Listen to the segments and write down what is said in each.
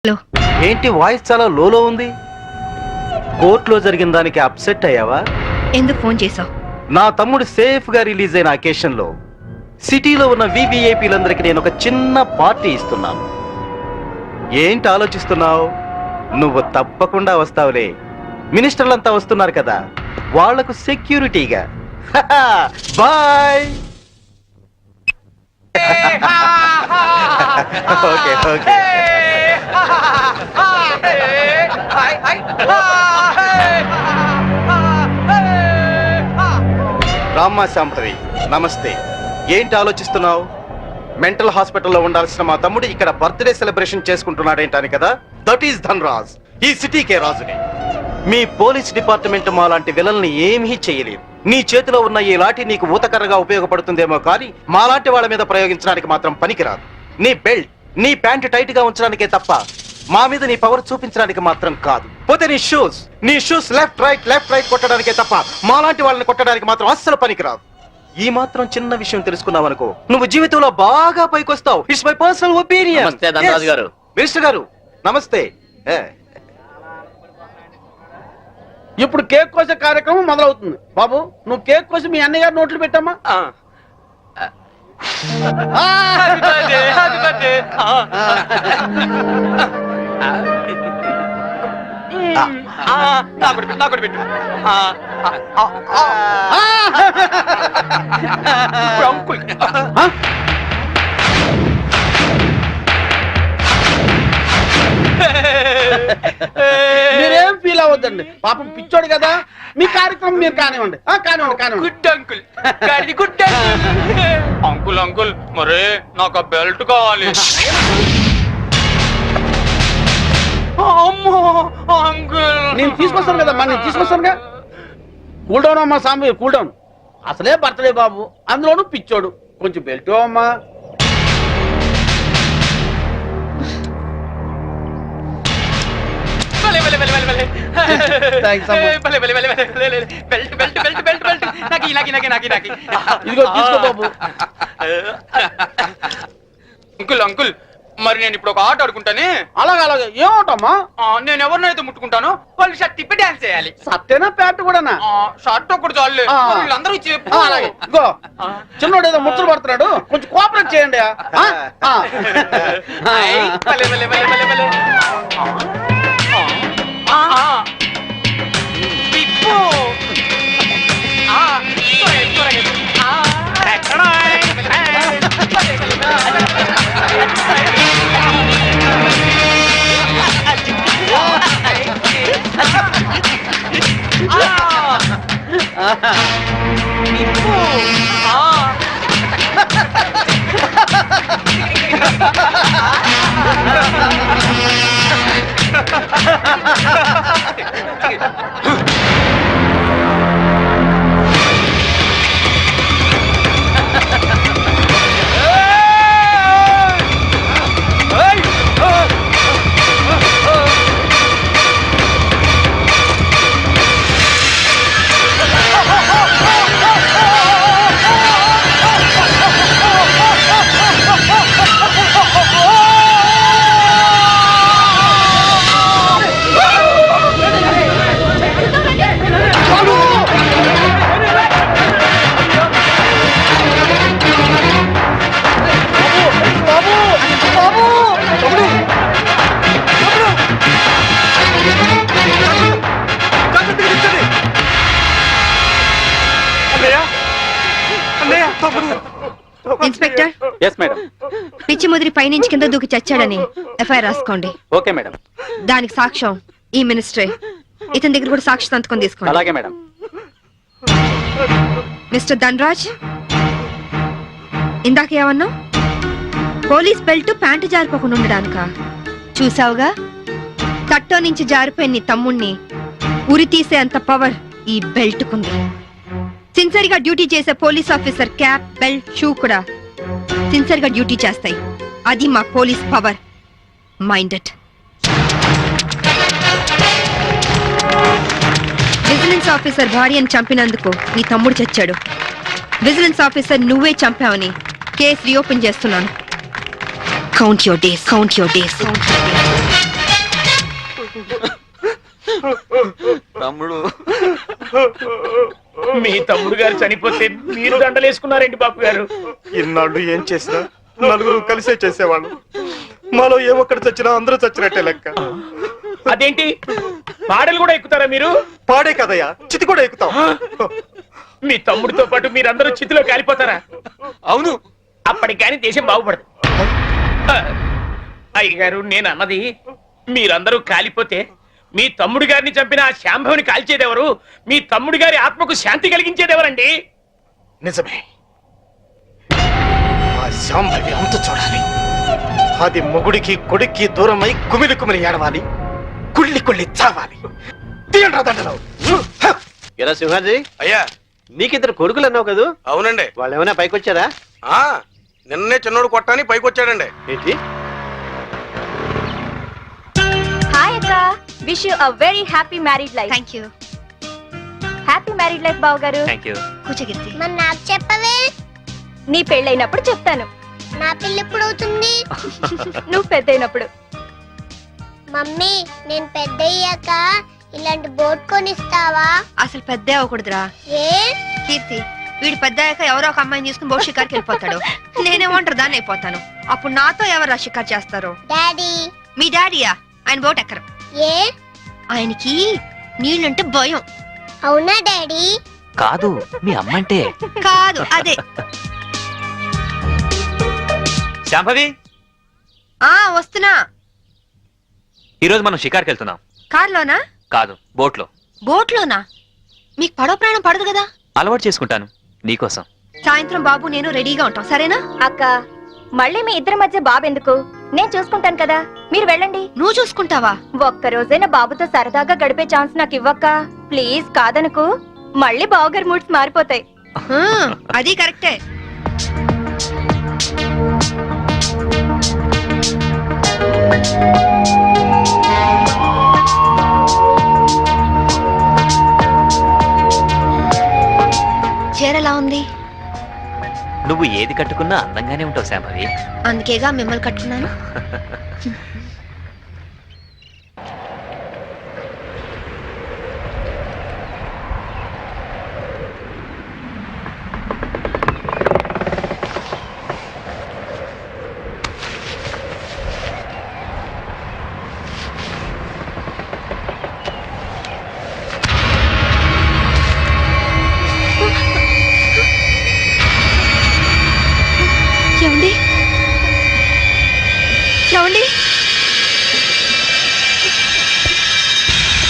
Hello. ఏంటి voice చాలా లోలో ఉంది? కోర్టులో జరిగిన దానికి అప్సెట్ అయ్యావా? ఎందుకు ఫోన్ చేసావు? నా తమ్ముడు సేఫ్ గా రిలీజ్ అయిన అకేషన్ లో సిటీలో ఉన్న వివిఐపీలందరికీ నేను ఒక చిన్న పార్టీ ఇస్తున్నాను. ఏంటి ఆలోచిస్తున్నావు? నువ్వు తప్పకుండా వస్తావులే. మినిస్టర్లంతా వస్తున్నారు కదా, వాళ్లకు సెక్యూరిటీగా. బాయ్. Okay okay. రామ్మా శాంభవి, నమస్తే. ఏంటి ఆలోచిస్తున్నావు? మెంటల్ హాస్పిటల్లో ఉండాల్సిన మా తమ్ముడు ఇక్కడ బర్త్డే సెలబ్రేషన్ చేసుకుంటున్నాడేంటని కదా. దట్ ఈస్ ధన్రాజ్, ఈ సిటీకే రాజుని. మీ పోలీస్ డిపార్ట్మెంట్ మా లాంటి విలన్ని ఏమీ చేయలేదు. నీ చేతిలో ఉన్న ఈ లాఠీ నీకు ఊతకర్రగా ఉపయోగపడుతుందేమో కానీ మాలాంటి వాళ్ళ మీద ప్రయోగించడానికి మాత్రం పనికిరాదు. నీ బెల్ట్, నీ ప్యాంట్ టైట్ గా ఉంచడానికే తప్ప మా మీద నీ పవర్ చూపించడానికి మాత్రం కాదు. పోతే నీ షూస్ లెఫ్ట్ రైట్ కొట్టడానికే తప్ప మాలాంటి వాళ్ళని కొట్టడానికి మాత్రం అస్సలు పనికిరాదు. ఈ మాత్రం చిన్న విషయం తెలుసుకున్నావనుకో, నువ్వు జీవితంలో బాగా పైకొస్తావు. It's my personal opinion. నమస్తే ధనరాజు గారు. మినిస్టర్ గారు నమస్తే. ఇప్పుడు కేక్ కోసే కార్యక్రమం మొదలవుతుంది. బాబు, నువ్వు కేక్ కోసి మీ అన్నయ్య గారు నోట్లు పెట్టమ్మా. మీరేం ఫీల్ అవ్వద్దండి, పాపం పిచ్చోడు కదా. మీ కార్యక్రమం మీరు కానివ్వండి. Good uncle, good uncle. Uncle మరే నాకు ఆ బెల్ట్ కావాలి. అమ్మో అంకుల్, నేను తీసుకొస్తాను కదమ్మా, నేను తీసుకొస్తానుగా. కూల్ డౌన్ అమ్మా సాంబి, కూల్ డౌన్. అసలే బర్త్డే బాబు, అందులోనూ పిచ్చోడు. కొంచెం బెల్ట్ అమ్మా. ఇదిగో తీసుకో బాబు. అంకుల్ అంకుల్, మరి నేను ఇప్పుడు ఒక ఆట ఆడుకుంటానే. అలాగే ఏమవుతామా? నేను ఎవరినైతే ముట్టుకుంటాను వాళ్ళు షర్ట్ తిప్పి డాన్స్ చేయాలి. సత్తేనా ప్యాంట్ కూడానా? షర్ట్ ఒకటి చాలు, వీళ్ళందరూ చెప్పు. అలాగే ఇగో, చిన్నోడు ఏదో ముచ్చలు పడుతున్నాడు, కొంచెం కోఆపరేట్ చేయండి. ఇన్స్పెక్టర్. Yes madam. పిచ్చి ముదిరి పైనుంచి కింద దూకి చచ్చాడని ఎఫ్ఐఆర్ రాసుకోండి. Okay madam. దానికి సాక్ష్యం ఈ మినిస్టరే. ఇతని దగ్గర కూడా సాక్షి సంతకం తీసుకోండి. అలాగే మేడం. మిస్టర్ ధనరాజ్, ఇందాక ఏమన్నా? పోలీస్ బెల్ట్ ప్యాంటు జారిపోకుండా ఉండడానికా? చూసావుగా, తట్టో నుంచి జారిపోయిన నీ తమ్ముణ్ణి ఉరి తీసే అంత పవర్ ఈ బెల్ట్ కుంది. సిన్సియర్ గా డ్యూటీ చేసే police officer cap, belt, shoe కూడా సిన్సియర్ గా డ్యూటీ చేస్తాయి. అది మా police power. Minded. Vigilance officer భార్యను చంపినందుకు నీ తమ్ముడు చచ్చాడు. విజిలెన్స్ ఆఫీసర్ నువ్వే చంపావని కేసు రీఓపెన్ చేస్తున్నాను. Count your days. తమ్ముడు మీ తమ్ముడు గారు చనిపోతే మీరు దండలేసుకున్నారేంటి బాబు గారు? ఇన్నాళ్ళు ఏం చేసినా నలుగురు కలిసే చేసేవాళ్ళు. మాలో ఏ ఒక్కడు చచ్చినా అందరూ చచ్చినట్టే లెక్క. అదేంటి పాడలు కూడా ఎక్కుతారా మీరు? పాడే కదయ్యా, చితి కూడా ఎక్కుతాం. మీ తమ్ముడితో పాటు మీరందరూ చితిలో కాలిపోతారా? అవును. అప్పటికి కానీ దేశం బాగుపడదు. అయ్యగారు, నేను అన్నది మీరందరూ కాలిపోతే మీ తమ్ముడి గారిని చంపిన ఆ శాంభవిని కాల్చేదెవరు? మీ తమ్ముడి గారి ఆత్మకు శాంతి కలిగించేదెవరండి? నిజమే, ఆ శాంభవి అంతు చూడాలి. అది మొగుడికి కొడుక్కి దూరమై కుమిలి కుమిలి ఏడవాలి, కుళ్ళి కుళ్ళి చావాలి. తీయండ్రా దండలు. ఎరా సింహాజీ, అయ్యా నీకిద్దరు కొడుకులు అన్నావు కదా, అవునండి. వాళ్ళు ఏమైనా పైకి వచ్చారా? నిన్నే చిన్నోడు కొట్టని పైకి వచ్చాడండి. ఏంటి? హాయ్ అక్క, wish you a very happy married life. Thank you. Happy married life బావ గారు. Thank you. కూర్చోగిర్తి. మరి నాకు చెప్పవే, నీ పెళ్ళైనప్పుడు చెప్తాను, నా పిల్ల ఎప్పుడు అవుతుంది? నువ్వు పెద్దయినప్పుడు. మమ్మీ, నేను పెద్ద అయ్యాక ఇలాంటి బోట్ కొనిస్తావా? అసలు పెద్ద అవ్వకూడదురా ఏ? కీర్తి. వీడు పెద్ద అయ్యాక ఎవరో ఒక అమ్మాయిని తీసుకుని బోట్ షికార్కి వెళ్ళిపోతాడు. నేనేమంటారు దాన్ని అయిపోతాను. అప్పుడు నాతో ఎవరు షికార్ చేస్తారు? డాడీ. మీ డాడీయా? ఆయన బోట్ ఎక్కరు. ఏ? ఆయనకి నీళ్ళంటే భయం. అవునా డాడీ? కాదు, మీ అమ్మంటే. కాదు, అదే. శాంభవి, వస్తున్నా. ఈరోజు మనం షికార్కి వెళ్తున్నాం. కార్లోనా? కాదు, బోట్లో. బోట్లోనా? మీకు పడవ ప్రయాణం పడదు కదా. అలవాటు చేసుకుంటాను నీకోసం. సాయంత్రం బాబు నేను రెడీగా ఉంటాం, సరేనా? అక్క, మళ్ళీ మీ ఇద్దరి మధ్య బాబు ఎందుకు? నేను చూసుకుంటాను కదా, మీరు వెళ్ళండి. నువ్వు చూసుకుంటావా? ఒక్క రోజైనా బాబుతో సరదాగా గడిపే ఛాన్స్ నాకు ఇవ్వక్క ప్లీజ్. కాదనుకు, మళ్ళీ బావగారి మూడ్స్ మారిపోతాయి. అది కరెక్టే. చీరలా ఉంది? నువ్వు ఏది కట్టుకున్నా అందంగానే ఉంటావు శాంభవి. అందుకేగా మిమ్మల్ని కట్టుకున్నాను. ఏమండి? ఏమండి?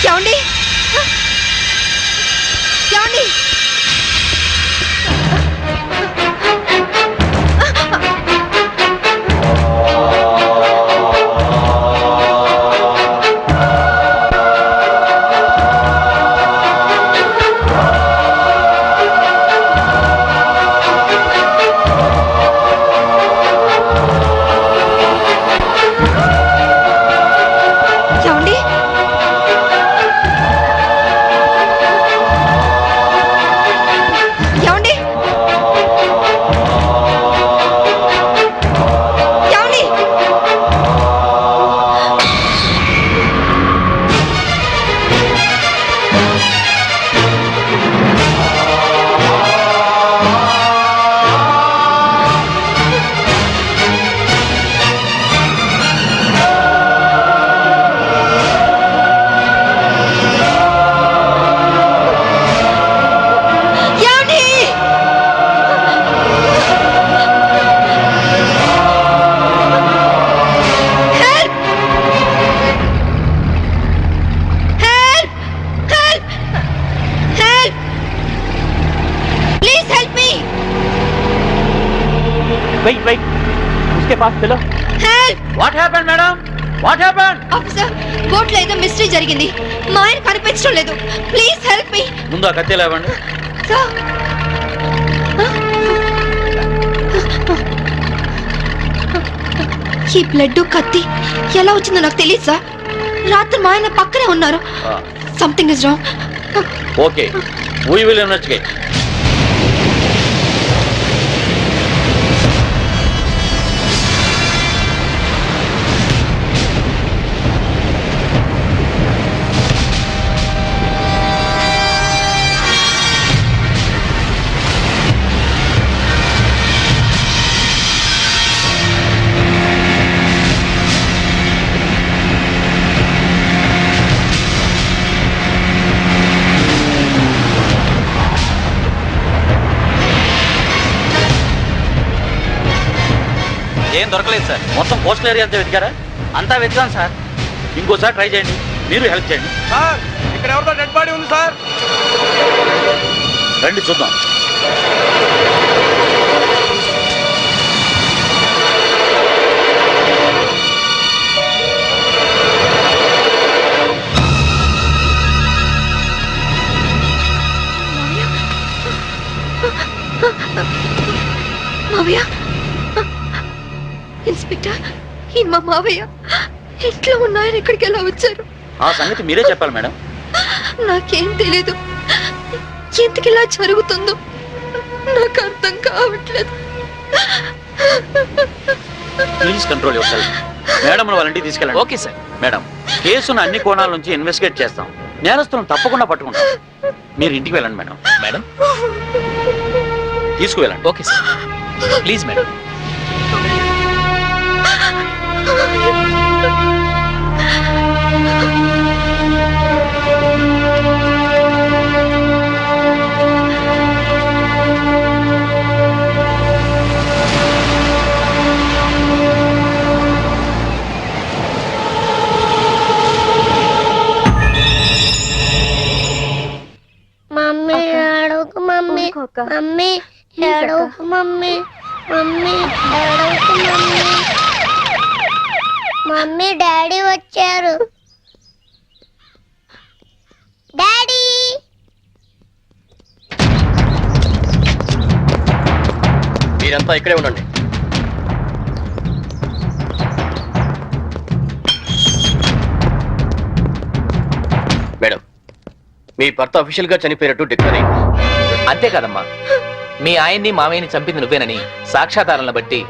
ఏమండి? ఏమండి? Wait, wait. उसके पास चलो. Help! What happen madam? What happen? Officer, బోట్లో ఏదో మిస్టరీ జరిగింది. మా ఆయన కనిపించడం లేదు. Please help me. ముందు ఆ కత్తి లేవండి. సార్, ఈ బ్లడ్ కత్తి ఎలా వచ్చిందో నాకు తెలియదు సార్. రాత్రి మా ఆయన పక్కనే ఉన్నారు. Something is wrong. Okay, we will investigate. ఏం దొరకలేదు సార్. మొత్తం కోస్టల్ ఏరియా అంతా వెతికారా? అంతా వెతికాం సార్. ఇంకోసారి ట్రై చేయండి, మీరు హెల్ప్ చేయండి. సార్ ఇక్కడ ఎవరితో డెడ్ బాడీ ఉంది సార్. రండి చూద్దాం. మావయ్య, ఇన్స్పెక్టర్, ఈ మా మావయ్య ఇంట్లో ఉన్నాయని ఇక్కడికి ఎలా వచ్చారు? ఆ సంగతి మీరే చెప్పాలి మేడం. నాకేం తెలీదు. ఎందుకు ఇలా జరుగుతుందో నాకు అర్థం కావట్లేదు. Please control your self. Madam వాళ్ళ ఇంటికి తీసుకెళ్ళండి. Okay sir. మేడం, కేసును అన్ని కోణాల నుంచి ఇన్వెస్టిగేట్ చేస్తాం. నేరస్తులను తప్పకుండా పట్టుకుంటాం. మీరు ఇంటికి వెళ్ళండి మేడం. మేడం తీసుకువెళ్ళండి. Okay sir. Please madam. Mummy ఏడవకు మమ్మీ. ఊరుకో అక్క. మమ్మీ Please అక్క. ఏడవకు మమ్మీ. మమ్మీ ఏడవకు మమ్మీ. మమ్మీ డాడీ వచ్చారు. డాడీ మీరంతా ఇక్కడే ఉండండి. మేడం, మీ భర్త అఫీషియల్ గా చనిపోయినట్టు డిక్లేర్ అయింది. అంతే కదమ్మా, మీ ఆయన్ని మామయ్యని చంపింది నువ్వేనని సాక్ష్యాధారాలను బట్టి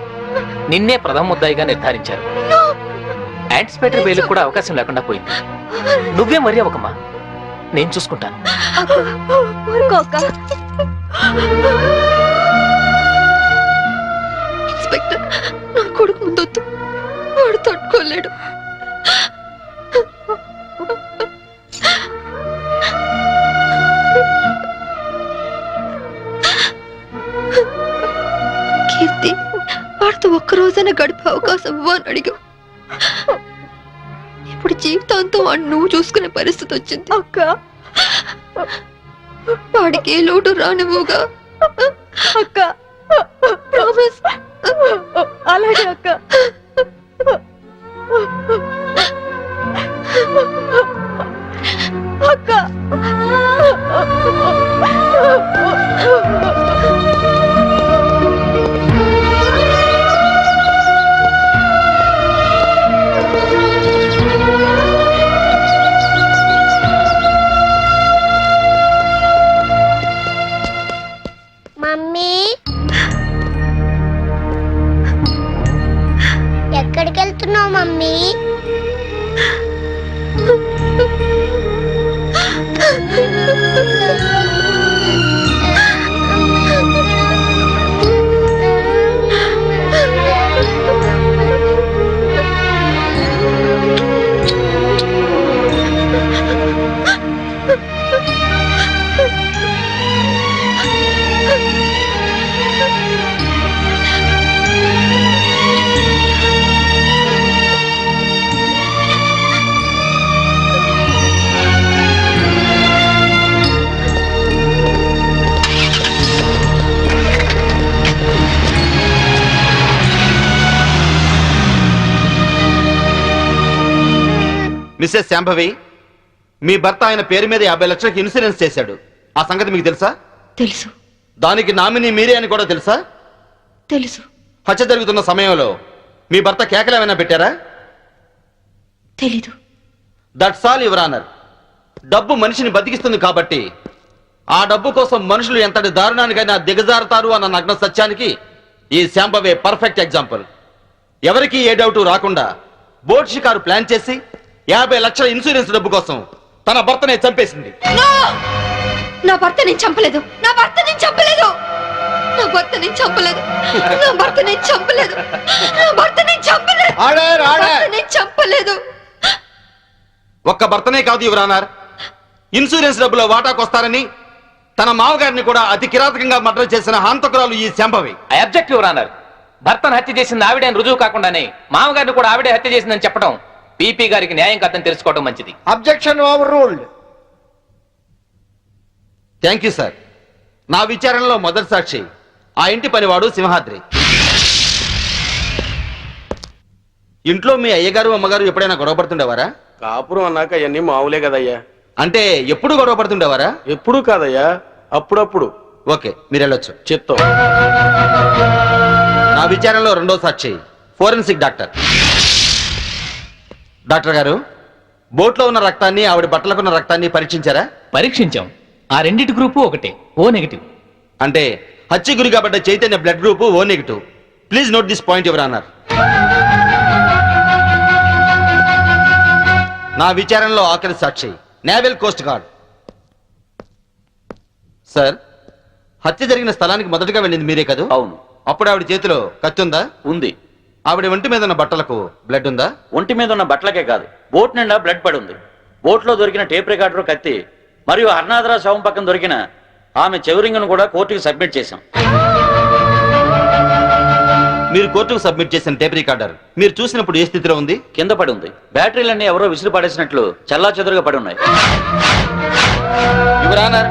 నిన్నే ప్రథమ ముద్దాయిగా నిర్ధారించారు. యాంటిసిపేటరీ బెయిల్ కూడా అవకాశం లేకుండా పోయింది. నువ్వే మరీ అవకమ్మా, నేను చూసుకుంటాను. ఊరుకో అక్క. ఇన్స్పెక్టర్, నా కొడుకు ముందొద్దు, వాడు తట్టుకోలేడు. కీర్తి, వాడితో ఒక్కరోజైనా గడిపే అవకాశం ఇవ్వని అడిగా. ఇప్పుడు జీవితాంతం వాడిని నువ్వు చూసుకునే పరిస్థితి వచ్చింది. అక్క, వాడికి ఏ లోటు రానివ్వుగా. అక్క, ప్రామిస్. అలాగే అక్క. అక్క, మమ్మీ ఎక్కడికి వెళ్తున్నావు మమ్మీ? మిస్సెస్ శాంభవి, మీ భర్త ఆయన పేరు మీద 50 లక్షలకు ఇన్సూరెన్స్ చేశాడు. ఆ సంగతి మీకు తెలుసా? తెలుసు, దానికి నామినీ మీరే అని కూడా తెలుసా? తెలుసు, హత్య జరుగుతున్న సమయంలో మీ భర్త కేకలు ఏమైనా పెట్టారా? తెలీదు. That's all your honour. డబ్బు మనిషిని బతికిస్తుంది కాబట్టి ఆ డబ్బు కోసం మనుషులు ఎంతటి దారుణానికైనా దిగజారుతారు అన్న నగ్న సత్యానికి ఈ శాంభవే పర్ఫెక్ట్ ఎగ్జాంపుల్. ఎవరికి ఏ డౌట్ రాకుండా బోట్ షికారు ప్లాన్ చేసి 50 లక్షల ఇన్సూరెన్స్ డబ్బు కోసం తన భర్తనే చంపేసింది. నా భర్త నేను చంపలేదు. నా భర్త నేను చంపలేదు. నా భర్త నేను చంపలేదు. నా భర్త నేను చంపలేదు. నా భర్త నేను చంపలేదు. Order, order. నేను చంపలేదు. ఒక్క భర్తనే కాదు యువర్ ఆనర్, ఇన్సూరెన్స్ డబ్బులో వాటాకొస్తారని తన మామగారిని కూడా అతి కిరాతకంగా మర్డర్ చేసిన హంతకురాలు ఈ Shambhavi. I object your honour. భర్తను హత్య చేసింది ఆవిడే అని రుజువు కాకుండానే మామగారిని కూడా ఆవిడే హత్య చేసిందని చెప్పడం పీపీ గారికి న్యాయం కాదని తెలుసుకోవడం మంచిది. Objection over ruled. Thank you sir. నా విచారణలో మొదటి సాక్షి ఆ ఇంటి పనివాడు సింహాద్రి. ఇంట్లో మీ అయ్యగారు అమ్మగారు ఎప్పుడైనా గొడవ పడుతుండేవారా? కాపురం అన్నాక అవన్నీ మామూలే కదయ్యా. అంటే ఎప్పుడు గొడవ పడుతుండేవారా? ఎప్పుడు కాదయ్యా, అప్పుడప్పుడు. ఓకే, మీరు వెళ్ళొచ్చు. చిత్తం. నా విచారణలో రెండో సాక్షి ఫోరెన్సిక్ డాక్టర్. డాక్టర్ గారు, బోట్లో ఉన్న రక్తాన్ని ఆవిడ బట్టలకున్న రక్తాన్ని పరీక్షించారా? పరీక్షించాం. ఆ రెండిటి గ్రూపు ఒకటే, ఓ నెగిటివ్. అంటే హత్య గురి కాబట్ట Chaitanya blood group O negative. Please note this point your honour. నా విచారణలో ఆఖరి సాక్షి నేవల్ కోస్ట్ గార్డ్. సార్, హత్య జరిగిన స్థలానికి మొదటగా వెళ్ళింది మీరే కదా? అవును. అప్పుడు ఆవిడ చేతిలో కత్తి ఉందా? ఉంది. ఆవిడ ఒంటి మీద ఉన్న బట్టలకు బ్లడ్ ఉందా? ఒంటి మీద ఉన్న బట్టలకే కాదు, బోట్ నిండా బ్లడ్ పడి ఉంది. బోట్ లో దొరికిన టేప్ రికార్డర్, కత్తి మరియు హర్నాథరా శవం పక్కన దొరికిన ఆమె చెవిరింగ్ను కూడా కోర్టుకి సబ్మిట్ చేశాం. మీరు కోర్టుకు సబ్మిట్ చేసిన టేప్ రికార్డర్ మీరు చూసినప్పుడు ఏ స్థితిలో ఉంది? కింద పడి ఉంది. బ్యాటరీలన్నీ ఎవరో విసిరి పడేసినట్లు చల్లా చెదురుగా పడి ఉన్నాయి. యువర్ ఆనర్,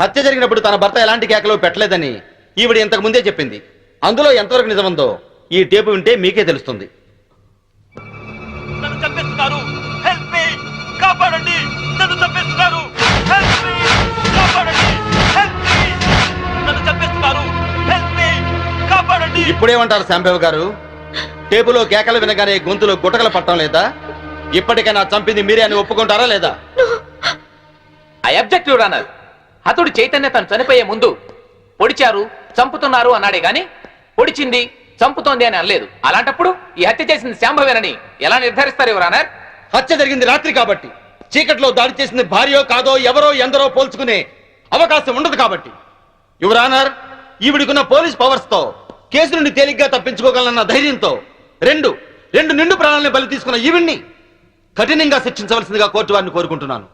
హత్య జరిగినప్పుడు తన భర్త ఎలాంటి కేకలు పెట్టలేదని ఈవిడ ఇంతకు ముందే చెప్పింది. అందులో ఎంతవరకు నిజముందో ఈ టేపు వింటే మీకే తెలుస్తుంది. నన్ను చంపేస్తున్నారు, హెల్ప్ మీ, కాపాడండి, నన్ను చంపేస్తున్నారు, హెల్ప్ మీ, కాపాడండి, హెల్ప్ మీ, నన్ను చంపేస్తున్నారు, హెల్ప్ మీ, కాపాడండి. ఇప్పుడేమంటారు శాంబేవ్ గారు? టేపులో కేకలు వినగానే గొంతులో గుటకలు పట్టడం లేదా? ఇప్పటికైనా చంపింది మీరే అని ఒప్పుకుంటారా లేదా? I object your honour. హతుడు చైతన్య తను చనిపోయే ముందు పొడిచారు, చంపుతున్నారు అన్నాడే గాని పొడిచింది, చంపుతోంది అని అనలేదు. అలాంటప్పుడు ఈ హత్య చేసింది శాంభవేనని ఎలా నిర్ధారిస్తారు యువర్ ఆనర్? హత్య జరిగింది రాత్రి కాబట్టి, చీకట్లో దాడి చేసింది భార్యో కాదో ఎవరో ఎందరో పోల్చుకునే అవకాశం ఉండదు కాబట్టి. యువర్ ఆనర్, ఈవిడికున్న పోలీస్ పవర్స్ తో కేసు నుండి తేలిగ్గా తప్పించుకోగలన్న ధైర్యంతో రెండు నిండు ప్రాణాలను బలి తీసుకున్న ఈవిడ్ని కఠినంగా శిక్షించవలసిందిగా కోర్టు వారిని కోరుకుంటున్నాను.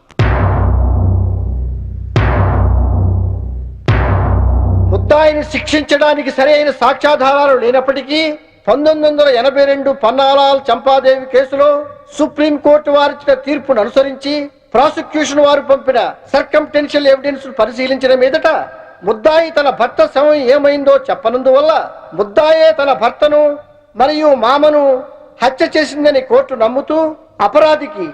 ముద్దాయిని శిక్షించడానికి సరైన సాక్ష్యాధారాలు లేనప్పటికీ 1982 పన్నాలాల్ చంపాదేవి కేసులో సుప్రీంకోర్టు వారిచ్చిన తీర్పును అనుసరించి ప్రాసిక్యూషన్ వారు పంపిన సర్కంటెన్షియల్ ఎవిడెన్స్ పరిశీలించిన మీదట ముద్దాయి తన భర్త శవం ఏమైందో చెప్పనందువల్ల ముద్దాయే తన భర్తను మరియు మామను హత్య చేసిందని కోర్టు నమ్ముతూ అపరాధికి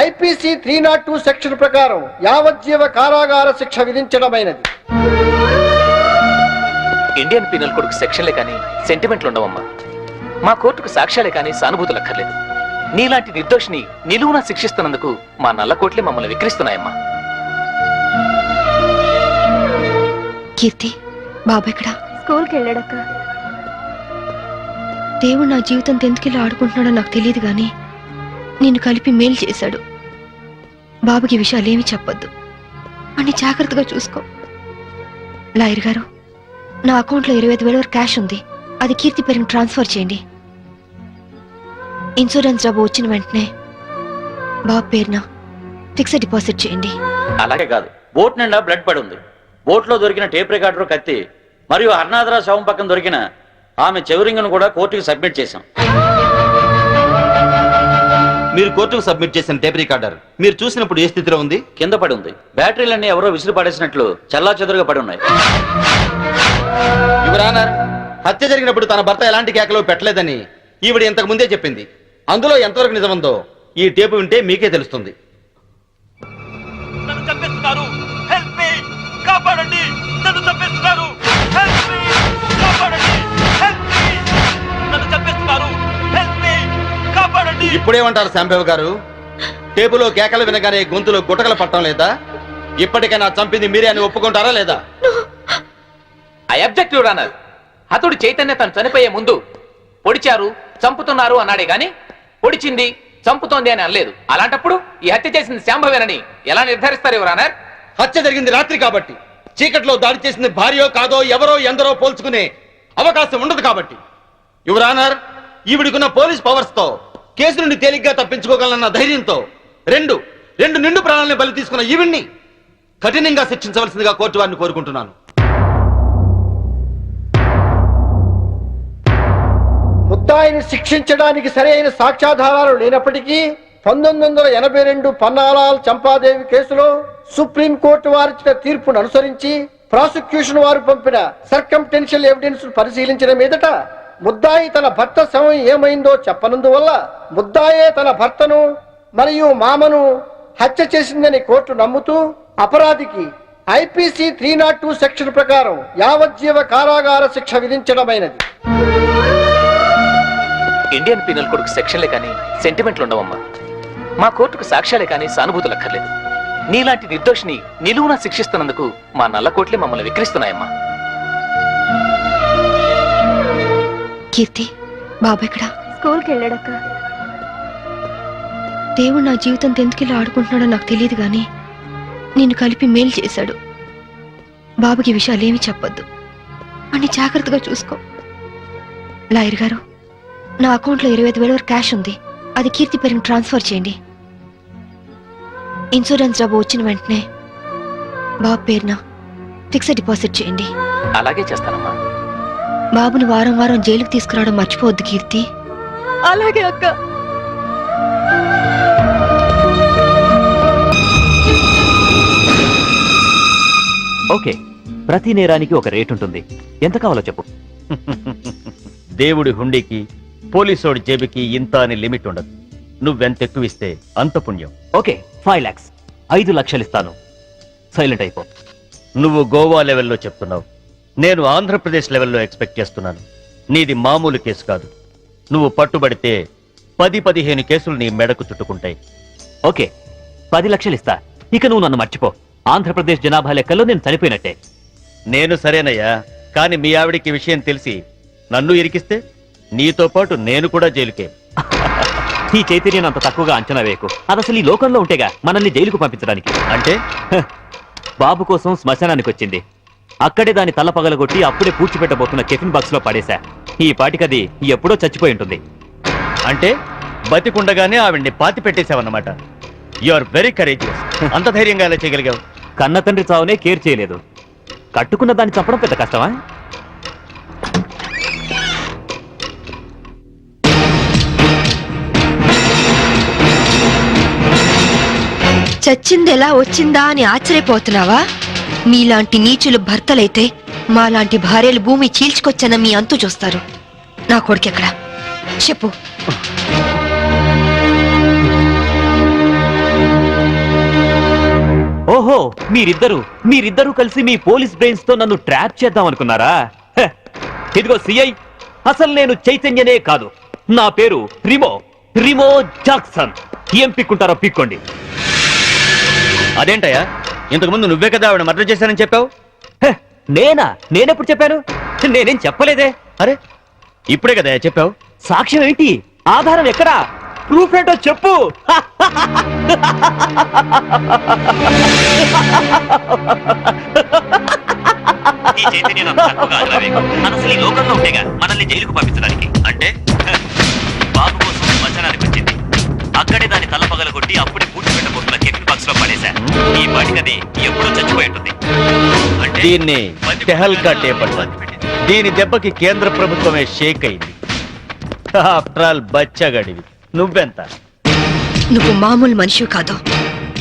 ఐపీసీ 302 సెక్షన్ ప్రకారం యావజ్జీవ కారాగార శిక్ష విధించడమైనది. ఇండియన్ పీనల్ కోడ్కు సెక్షన్లే కానీ సెంటిమెంట్లు ఉండవమ్మా. మా కోర్టుకు సాక్ష్యాలే కానీ సానుభూతులు అక్కర్లేదు. నీలాంటి నిర్దోషిని నిలువునా శిక్షిస్తున్నందుకు మా నల్ల కోట్లే మమ్మల్ని విక్రిస్తున్నాయమ్మా. కీర్తి, బాబు ఎక్కడా? స్కూల్కి వెళ్ళాడక్క. దేవుడు నా జీవితం ఎందుకెళ్ళి ఆడుకుంటున్నాడో నాకు తెలియదు గాని నిన్ను కలిపి మేలు చేశాడు. బాబుకి ఈ విషయాలేమీ చెప్పొద్దు, అన్ని జాగ్రత్తగా చూసుకో. లాయర్ గారు, నా అకౌంట్లో 25,000 వరకు క్యాష్ ఉంది. అది కీర్తి పేరుని ట్రాన్స్ఫర్ చేయండి. ఇన్సూరెన్స్ డబ్బు వచ్చిన వెంటనే బాబు పేరున ఫిక్స్డ్ డిపాజిట్ చేయండి. అలాగే కాదు, బోట్ నిండా బ్లడ్ పడి ఉంది. బోట్ లో దొరికిన టేప్ రికార్డర్, కత్తి మరియు హర్నాథరా శవం పక్కన దొరికిన ఆమె చెవిరింగ్ను కూడా కోర్టుకి సబ్మిట్ చేశాం. మీరు కోర్టుకు సబ్మిట్ చేసిన టేప్ రికార్డర్ మీరు చూసినప్పుడు ఏ స్థితిలో ఉంది? కింద పడి ఉంది. బ్యాటరీలన్నీ ఎవరో విసిరి పడేసినట్లు చల్లా చెదురుగా పడి ఉన్నాయి. యువర్ ఆనర్, హత్య జరిగినప్పుడు తన భర్త ఎలాంటి కేకలు పెట్టలేదని ఈవిడ ఇంతకు ముందే చెప్పింది. అందులో ఎంతవరకు నిజముందో ఈ టేపు వింటే మీకే తెలుస్తుంది. నన్ను చంపేస్తున్నారు, హెల్ప్ మీ, కాపాడండి, నన్ను చంపేస్తున్నారు, హెల్ప్ మీ, కాపాడండి, హెల్ప్ మీ, నన్ను చంపేస్తున్నారు, హెల్ప్ మీ, కాపాడండి. ఇప్పుడేమంటారు శాంబేవ్ గారు? టేపులో కేకలు వినగానే గొంతులో గుటకలు పట్టడం లేదా? ఇప్పటికైనా చంపింది మీరే అని ఒప్పుకుంటారా లేదా? I object your honour. హతుడు చైతన్య తను చనిపోయే ముందు పొడిచారు, చంపుతున్నారు అన్నాడే గాని పొడిచింది, చంపుతోంది అని అనలేదు. అలాంటప్పుడు ఈ హత్య చేసింది శాంభవేనని ఎలా నిర్ధారిస్తారు యువర్ ఆనర్? హత్య జరిగింది రాత్రి కాబట్టి, చీకట్లో దాడి చేసింది భార్యో కాదో ఎవరో ఎందరో పోల్చుకునే అవకాశం ఉండదు కాబట్టి. యువర్ ఆనర్, ఈవిడికున్న పోలీస్ పవర్స్ తో కేసు నుండి తేలిగ్గా తప్పించుకోగలన్న ధైర్యంతో రెండు నిండు ప్రాణాలను బలి తీసుకున్న ఈవిడ్ని కఠినంగా శిక్షించవలసిందిగా కోర్టు వారిని కోరుకుంటున్నాను. ముద్దాయిని శిక్షించడానికి సరైన సాక్ష్యాధారాలు లేనప్పటికీ 1982 పన్నాలాల్ చంపాదేవి కేసులో సుప్రీంకోర్టు వారిచ్చిన తీర్పును అనుసరించి ప్రాసిక్యూషన్ వారు పంపిన సర్కంటెన్షియల్ ఎవిడెన్స్ పరిశీలించిన మీదట ముద్దాయి తన భర్త శవం ఏమైందో చెప్పనందువల్ల ముద్దాయే తన భర్తను మరియు మామను హత్య చేసిందని కోర్టు నమ్ముతూ అపరాధికి ఐపీసీ 302 సెక్షన్ ప్రకారం యావజ్జీవ కారాగార శిక్ష విధించడమైనది. ఇండియన్ పీనల్ కోడ్కు సెక్షన్లే కానీ సెంటిమెంట్లు ఉండవమ్మా. మా కోర్టుకు సాక్ష్యాలే కానీ సానుభూతులు అక్కర్లేదు. నీలాంటి నిర్దోషిని నిలువునా శిక్షిస్తున్నందుకు మా నల్ల కోట్లే మమ్మల్ని విక్రిస్తున్నాయమ్మా. కీర్తి, బాబు ఎక్కడా? స్కూల్కి వెళ్ళాడక్క. దేవుడు నా జీవితంతో ఎందుకు ఆడుకుంటున్నాడో నాకు తెలియదు గాని నిన్ను కలిపి మేలు చేశాడు. బాబుకి విషయాలేమీ చెప్పొద్దు, అన్ని జాగ్రత్తగా చూసుకో. లాయర్ గారు, నా అకౌంట్లో 25,000 వరకు క్యాష్ ఉంది. అది కీర్తి పేరుని ట్రాన్స్ఫర్ చేయండి. ఇన్సూరెన్స్ డబ్బు వచ్చిన వెంటనే బాబు పేరున ఫిక్స్డ్ డిపాజిట్ చేయండి. అలాగే చేస్తానమ్మా. బాబుని వారం వారం జైలుకు తీసుకురావడం మర్చిపోవద్దు కీర్తి. అలాగే అక్క. ఓకే, ప్రతి నేరానికి ఒక రేట్ ఉంటుంది. ఎంత కావాలో చెప్పు. దేవుడి హుండీకి పోలీసోడి జేబుకి ఇంత అని లిమిట్ ఉండదు. నువ్వెంత ఎక్కువ ఇస్తే అంత పుణ్యం. ఓకే, 5 lakhs, 5 లక్షలు ఇస్తాను. సైలెంట్ అయిపో. నువ్వు గోవా లెవెల్లో చెప్తున్నావు, నేను ఆంధ్రప్రదేశ్ లెవెల్లో ఎక్స్పెక్ట్ చేస్తున్నాను. నీది మామూలు కేసు కాదు. నువ్వు పట్టుబడితే 10-15 కేసులు నీ మెడకు చుట్టుకుంటాయి. ఓకే, 10 లక్షలు ఇస్తా. ఇక నువ్వు నన్ను మర్చిపో. ఆంధ్రప్రదేశ్ జనాభా లెక్కల్లో నేను చనిపోయినట్టే. నేను సరేనయ్యా, కానీ మీ ఆవిడికి విషయం తెలిసి నన్ను ఇరికిస్తే నీతో పాటు నేను కూడా జైలుకే. ఈ చైతన్యం అంత తక్కువగా అంచనా వేయకు. అది అసలు ఈ లోకంలో ఉంటేగా మనల్ని జైలుకు పంపించడానికి. అంటే బాబు కోసం శ్మశానానికి వచ్చింది. అక్కడే దాని తల పగలగొట్టి అప్పుడే పూడ్చిపెట్టబోతున్న కెఫిన్ బాక్స్ లో పడేశా. ఈ పాటికది ఎప్పుడో చచ్చిపోయి ఉంటుంది. అంటే బతికుండగానే ఆవిడ్ని పాతి పెట్టేశావన్నమాట. You are very courageous. అంత ధైర్యంగా ఎలా చేయగలిగావు? కన్న తండ్రి చావునే కేర్ చేయలేదు. కట్టుకున్న దాన్ని చంపడం పెద్ద కష్టమా? చచ్చింది ఎలా వచ్చిందా అని ఆశ్చర్యపోతున్నావా? మీలాంటి నీచులు భర్తలైతే మాలాంటి భార్యలు భూమి చీల్చుకొచ్చన్న మీ అంతు చూస్తారు. నా కొడుకెక్కడా చెప్పు. ఓహో, మీరిద్దరూ కలిసి మీ పోలీస్ బ్రెయిన్స్ తో నన్ను ట్రాప్ చేద్దాం అనుకున్నారా? ఇదిగో సిఐ, అసలు నేను చైతన్యనే కాదు. నా పేరు రిమో జాక్సన్. ఏం పిక్కుంటారో పిక్కోండి. అదేంటయ్యా, ఇంతకుముందు నువ్వే కదా ఆవిడ మర్డర్ చేశానని చెప్పావు. నేనెప్పుడు చెప్పాను? నేనేం చెప్పలేదే. అరే, ఇప్పుడే కదా చెప్పావు. సాక్ష్యం ఏంటి? ఆధారం ఎక్కడా? ప్రూఫ్ ఏంటో చెప్పు. మనల్ని జైలుకు పంపించడానికి. అంటే బాబు కోసం శ్మశానానికి వచ్చింది. అక్కడే దాని తల పగలగొట్టి అప్పుడే పూడ్చిపెట్టబోతున్న కెఫిన్ బాక్స్ లో పడేశా. ఈ పాటికది ఎప్పుడో చచ్చిపోయి ఉంటుంది. దీన్ని టెహల్కా టేప్ అంటారు. దీని దెబ్బకి కేంద్ర ప్రభుత్వమే షేక్ అయింది. ఆఫ్టర్ ఆల్ బచ్చగాడివి. నువ్వెంత? నువ్వు మామూలు మనిషి కాదు.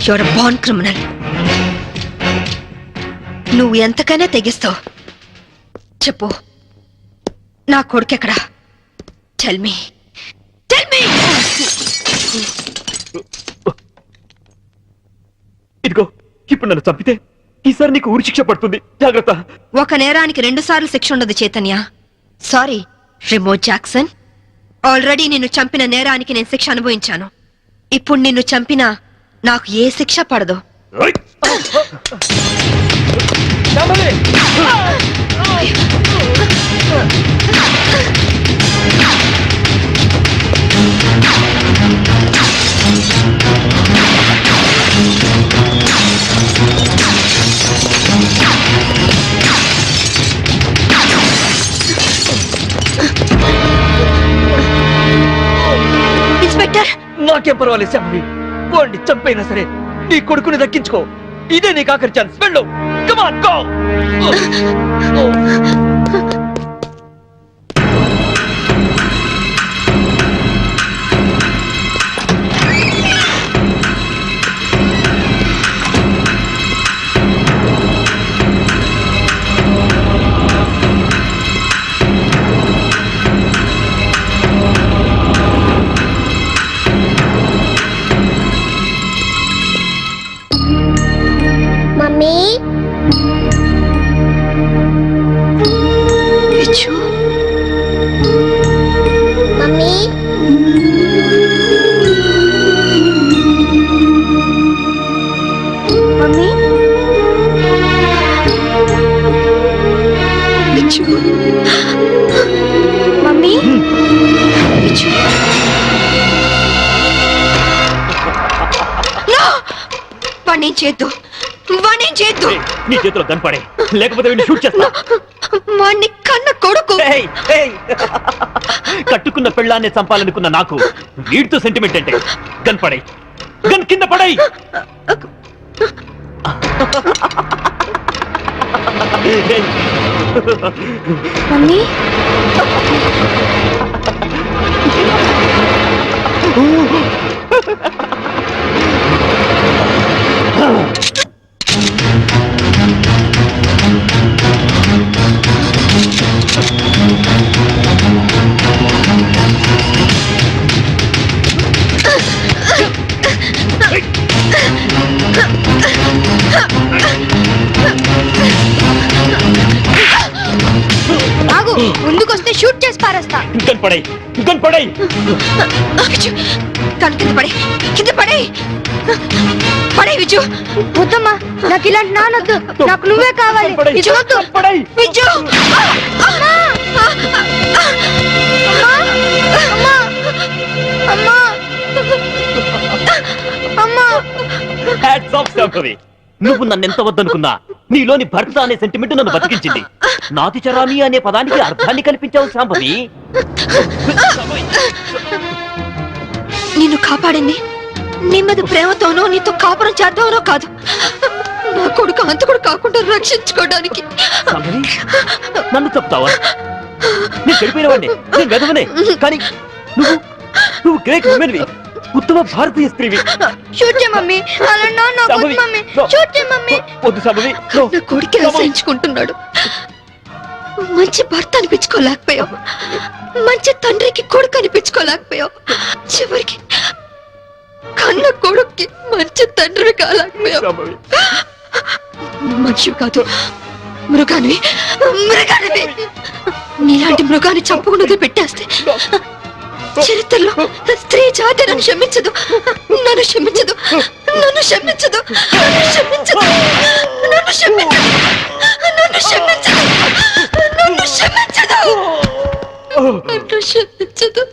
Your born criminal. నువ్వు ఎంతకైనా తెగిస్తావు. చెప్పు, నా కొడుకెక్కడా? Tell me. ఇదిగో, ఇప్పుడు నన్ను చంపితే ఈసారి నీకు ఉరి శిక్ష పడుతుంది. జాగ్రత్త. ఒక నేరానికి 2 సార్లు శిక్ష ఉండదు Chaitanya. Sorry Remo Jackson. Already నిన్ను చంపిన నేరానికి నేను శిక్ష అనుభవించాను. ఇప్పుడు నిన్ను చంపినా నాకు ఏ శిక్ష పడదు. ఇన్స్పెక్టర్, నాకేం పర్వాలేదు శాంభవి. పోండి, చంపైనా సరే నీ కొడుకుని దక్కించుకో. ఇదే నీకు ఆఖరి ఛాన్స్. వెళ్ళు. Come on, go. వాణ్ణేం చేద్దు, వాణ్ణేం చేద్దు. ఏయ్, నీ చేతిలో కనపడే, లేకపోతే వీడిని షూట్ చేస్తా. వాణ్ణి కన్న కొడుకు. ఏయ్, ఏయ్. కట్టుకున్న పెళ్ళాన్ని చంపాలనుకున్న నాకు వీడితో సెంటిమెంట్ అంటే కనపడే, గన్ కింద పడై. మమ్మీ ఆగు, ముందుకొస్తే షూట్ చేసి పారేస్తా. కనపడే, కనపడే. కన్ను కింద పడే, కింద పడే, పడే విజు. వద్దమ్మా, నాకు ఇలాంటి నానొద్దు, నాకు నువ్వే కావాలి. విజు వద్దు. విజు. అమ్మా అమ్మా అమ్మా. Hats off, Shambhavi. నువ్వు నన్ను ఎంత వద్దనుకున్నా నీలోని భర్త అనే సెంటిమెంట్ నన్ను బతికించింది. నాతిచరామి అనే పదానికి అర్థాన్ని కల్పించావు శాంభవి. నిన్ను కాపాడింది నీ మీద ప్రేమతోనో నీతో కాపురం చేద్దామనో కాదు, నా కొడుకు అంతకుడు కాకుండా రక్షించుకోవడానికి. శాంభవి, నన్ను చెప్తావా? నేను చెడిపోయిన వాడిని, నేను వెదవనే, కానీ నువ్వు గ్రేట్ ఉమెన్వి, ఉత్తమ భారతీయ స్త్రీవి. షూట్ చేయ మమ్మీ, అలా నా శాంభవి, మమ్మీ, షూట్ చేయ మమ్మీ. వద్దు శాంభవి. నా కొడుకు ఆశ్రయించుకుంటున్నాడు. మంచి భర్త అనిపించుకోలేకపోయావు, మంచి తండ్రికి కొడుకు అనిపించుకోలేకపోయావు, చివరికి కన్న కొడుక్కి మంచి తండ్రి కాలేకపోయావు. శాంభవి, మనిషి కాదు, మృగానివి, మృగానివి. నీలాంటి మృగాన్ని చంపకుండా పెట్టేస్తే చరిత్రలో స్త్రీ జాతి నన్ను క్షమించదు, నన్ను క్షమించదు, నన్ను క్షమించదు, నన్ను క్షమించదు, నన్ను క్షమించదు, నన్ను క్షమించదు, నన్ను క్షమించదు, నన్ను క్షమించదు.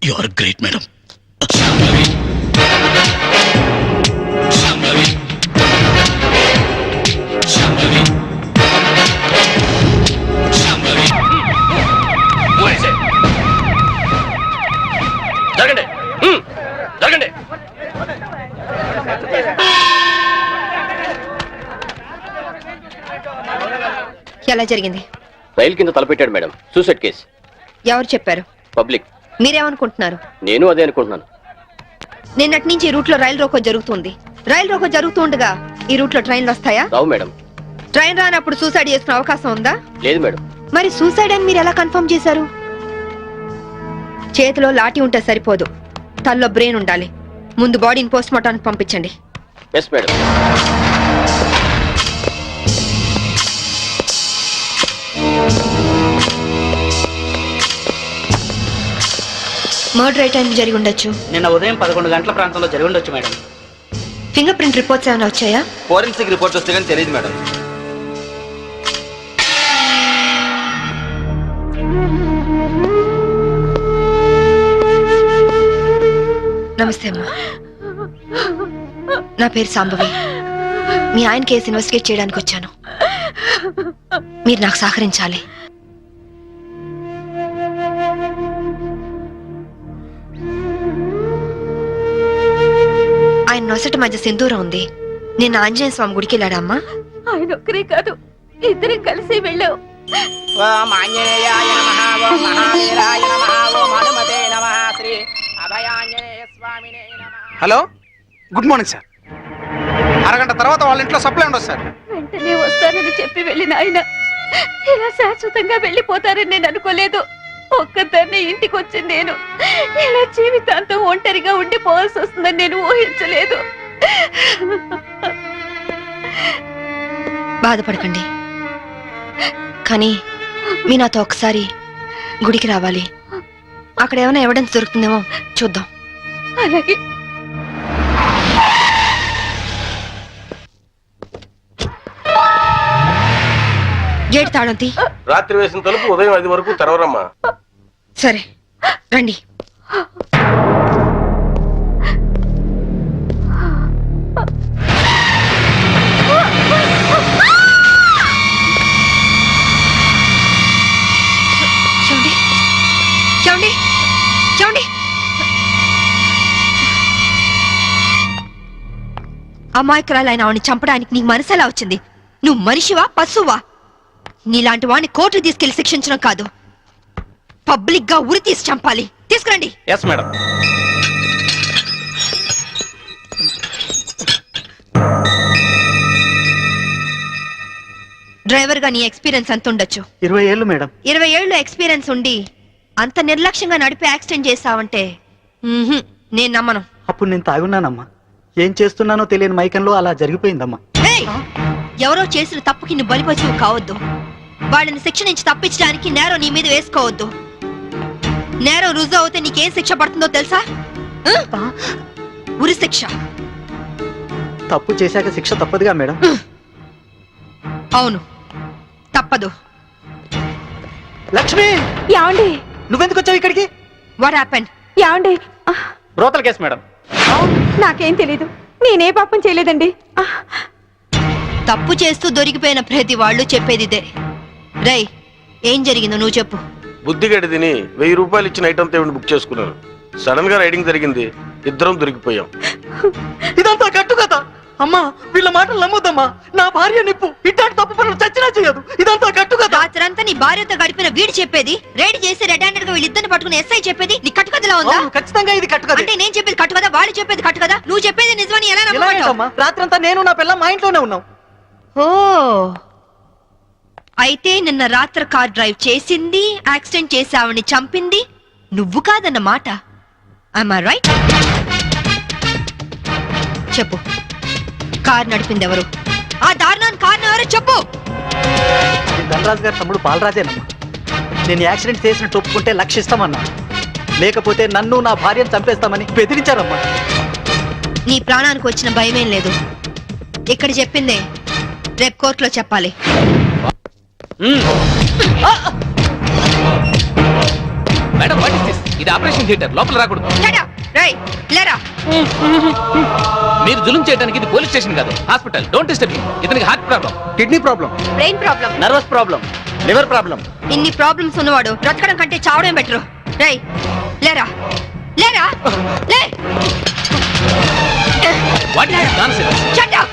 You are great, madam. జరగండి, జరగండి. ఎలా జరిగింది? రైలు కింద తలపెట్టాడు మేడం, సూసైడ్ కేసు. ఎవరు చెప్పారు? పబ్లిక్. మీరేమనుకుంటున్నారు? నేను అదే అనుకుంటున్నాను. నిన్నటి నుంచి ఈ రూట్ లో రైలు రోకో జరుగుతుంది. రైలు రోకో జరుగుతూ ఉండగా ఈ రూట్ లో ట్రైన్లు వస్తాయా? రావు మేడం. ట్రైన్ రానప్పుడు సూసైడ్ చేసుకునే అవకాశం ఉందా? లేదు మేడం. మరి సూసైడ్ అని మీరు ఎలా కన్ఫర్మ్ చేశారు? చేతిలో లాఠీ ఉంటే సరిపోదు, తల్లో బ్రెయిన్ ఉండాలి. ముందు బాడీని పోస్ట్ మార్టానికి పంపించండి. Yes madam. మర్డర్ ఏ టైం జరిగి ఉండొచ్చు? నిన్న ఉదయం 11 గంటల ప్రాంతంలో జరిగి ఉండొచ్చు మేడం. ఫింగర్ ప్రింట్ రిపోర్ట్స్ ఏమైనా వచ్చాయా? ఫోరెన్సిక్ రిపోర్ట్ వస్తే కానీ తెలియదు మేడం. నమస్తే అమ్మా, నా పేరు సాంబవి. మీ ఆయన కేసు ఇన్వెస్టిగేట్ చేయడానికి వచ్చాను. మీరు నాకు సహకరించాలి. ఆయన నొసటి మధ్య సింధూరం ఉంది. నేను ఆంజనేయ స్వామి గుడికి వెళ్ళాడమ్మా. ఆయన ఒక్కరే కాదు, ఇద్దరం కలిసి వెళ్ళావు. ఓం ఆంజనేయాయ నమః ఓం మహావీరాయ నమః ఓం హనుమతే నమః శ్రీ అభయాంజనేయ స్వామినే నమః. Hello, good morning sir. అరగంట తర్వాత వాళ్ళ ఇంట్లో సప్లై ఉండదు సార్. వెంటనే వస్తానని చెప్పి వెళ్ళిన ఆయన ఇలా శాశ్వతంగా వెళ్ళిపోతారని నేను అనుకోలేదు. ఒక్కదాన్ని ఇంటికి వచ్చి నేను ఇలా జీవితాంతం ఒంటరిగా ఉండిపోవాల్సి వస్తుందని నేను ఊహించలేదు. బాధపడకండి, కానీ మీ నాతో ఒకసారి గుడికి రావాలి. అక్కడ ఏమైనా ఎవిడెన్స్ దొరుకుతుందేమో చూద్దాం. అలాగే. గేట్ తాళం తీ. రాత్రి వేసిన తలుపు ఉదయం 5 వరకు తెరవరమ్మా. సరే రండి. చూడండి చూడండి చూడండి, అమాయకురాలైన ఆవిని చంపడానికి నీకు మనసు ఎలా వచ్చింది? నువ్వు మనిషివా పశువా? నీలాంటి వాడిని కోర్టు తీసుకెళ్లి శిక్షించడం కాదు, పబ్లిక్ గా ఉరి తీసి చంపాలి. తీసుకురండి. Yes madam. డ్రైవర్ గా నీ ఎక్స్పీరియన్స్ ఎంత ఉండొచ్చు? 20 ఏళ్ళు మేడం. 20 ఏళ్ళు ఎక్స్పీరియన్స్ ఉండి అంత నిర్లక్ష్యంగా నడిపి యాక్సిడెంట్ చేసావంటే నేను నమ్మను. అప్పుడు నేను తాగున్నానమ్మా. ఏం చేస్తున్నానో తెలియని మైకంలో అలా జరిగిపోయిందమ్మా. ఏయ్! ఎవరో చేసిన తప్పుకి నువ్వు బలిపశువు కావద్దు. వాళ్ళని శిక్ష నుంచి తప్పించడానికి నేరం నీ మీద వేసుకోవద్దు. నేరం రుజువు అవుతే నీకేం శిక్ష పడుతుందో తెలుసా? ఉరి శిక్ష. తప్పు చేశాక శిక్ష తప్పదుగా మేడం. అవును, తప్పదు. లక్ష్మి, యాండి నువ్వెందుకు వచ్చావు ఇక్కడికి? What happened? యాండి బ్రోతల్ కేసు మేడం. నాకేం తెలీదు, నేనే పాపం చేయలేదండి. తప్పు చేస్తూ దొరికిపోయిన ప్రతి వాళ్ళు చెప్పేది ఇదే. రై, ఏం జరిగిందో నువ్వు చెప్పు. బుద్ధిగడి తిని 1000 రూపాయలు ఇచ్చిన ఐటమ్ తేవిని బుక్ చేసుకున్నాను. సడన్ గా రైడింగ్ జరిగింది, ఇద్దరం దొరికిపోయాం. ఇదంతా కట్టు కదా అమ్మా. వీళ్ళ మాటలు నమ్మొద్దమ్మా. నా భార్య నిప్పు ఇట్లాంటి తప్పు పనులు చచ్చినా చేయదు. ఇదంతా కట్టు కదా. రాత్రంతా నీ భార్యతో గడిపిన వీడు చెప్పేది, రైడ్ చేసి రెడ్ హ్యాండెడ్ గా వీళ్ళిద్దరిని పట్టుకుని ఎస్ఐ చెప్పేది నీ కట్టు కథలా ఉందా? ఖచ్చితంగా ఇది కట్టు కదా. అంటే నేను చెప్పేది కట్టు కదా, వాళ్ళు చెప్పేది కట్టు కదా. నువ్వు చెప్పేది నిజమని ఎలా నమ్మమంటావు? రాత్రంతా నేను నా పిల్ల మా ఇంట్లోనే ఉన్నాం. ఓ, అయితే నిన్న రాత్రి కార్ డ్రైవ్ చేసింది, యాక్సిడెంట్ చేసావని చంపింది నువ్వు కాదన్నమాట. am I right? చెప్పు, కార్ నడిపింది ఎవరు? ఆ దారుణాన్ని కారణం ఎవరో చెప్పు. ధనరాజు గారి తమ్ముడు బాలరాజేనమ్మా. నేను యాక్సిడెంట్ చేసినట్టు ఒప్పుకుంటే లక్షిస్తామన్నా, లేకపోతే నన్ను నా భార్యను చంపేస్తామని బెదిరించారమ్మా. నీ ప్రాణానికి వచ్చిన భయమేం లేదు. ఇక్కడ చెప్పిందే రేపు కోర్టులో చెప్పాలి. Madam, what is this? ఇది ఆపరేషన్ థియేటర్, లోపల రాకూడదు. Shut up! రేయ్, లేరా. మీరు జులుం చేయడానికి ఇది పోలీస్ స్టేషన్ కాదు, హాస్పిటల్. Don't disturb him. ఇతనికి heart problem, kidney problem, brain problem, nervous problem, liver problem. ఇన్ని ప్రాబ్లమ్స్ ఉన్నవాడు బ్రతకడం కంటే చావడం బెటరు. రేయ్, లేరా లేరా లే. What is this nonsense? Shut up!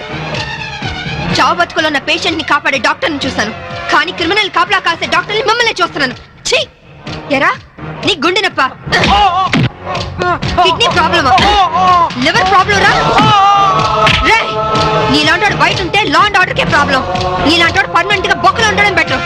చావు బతుకులో ఉన్న పేషెంట్ ని కాపాడే డాక్టర్ని చూశాను, కానీ క్రిమినల్ కాపలా కాసే డాక్టర్ని మిమ్మల్ని చూస్తున్నాను. ఛీ! ఎరా, నీ గుండె నొప్ప, కిడ్నీ ప్రాబ్లమా, లివర్ ప్రాబ్లం రా. రేయ్, నీలాంటి బయట ఉంటే law and order K problem. నీలాంటి పర్మనెంట్ గా బొక్కలు ఉండడం బెటర్.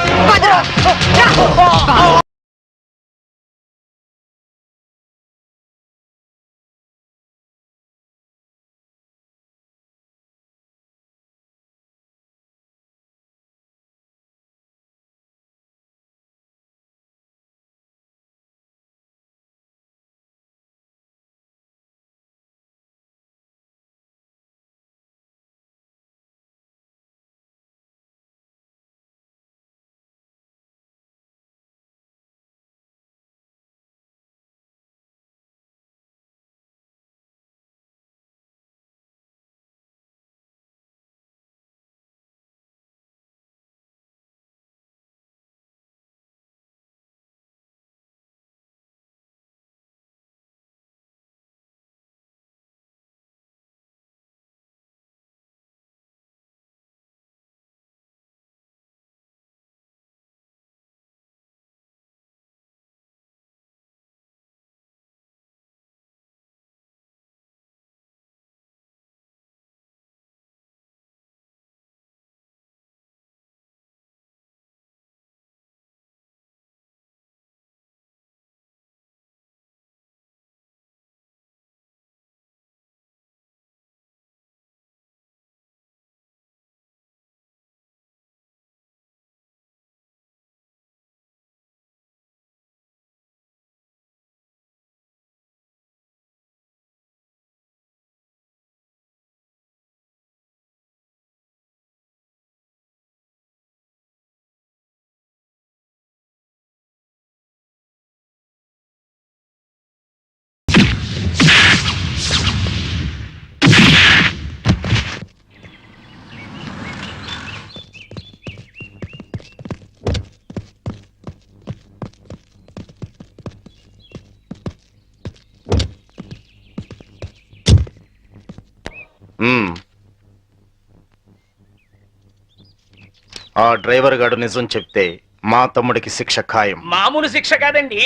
ఆ డ్రైవర్ గాడు నిజం చెప్తే మా తమ్ముడికి శిక్ష ఖాయం. మామూలు శిక్ష కాదండి,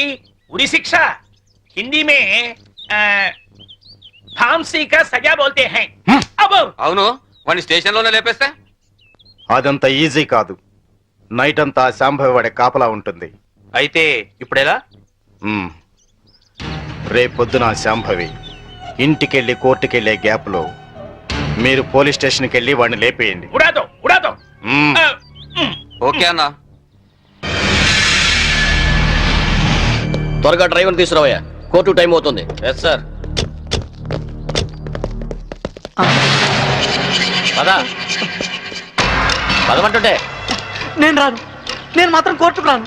ఉరి శిక్ష. హిందీ మే फांसी का सजा बोलते हैं. अब అవును, వాడిని స్టేషన్ లోనే లేపేస్తే అదంత ఈజీ కాదు. నైట్ అంతా శాంభవి వాడే కాపలా ఉంటుంది. అయితే ఇప్పుడెలా? రేపొద్దున శాంభవి ఇంటికెళ్ళి కోర్టుకెళ్లే గ్యాప్ లో మీరు పోలీస్ స్టేషన్కి వెళ్ళి వాడిని లేపేయండి. उड़ा दो, उड़ा दो. ఓకే అన్న. త్వరగా డ్రైవర్ తీసుకురావయ్యా, కోర్టు టైం అవుతుంది. Yes sir. పదా పదమంటుంటే నేను రాను, నేను మాత్రం కోర్టుకు రాను.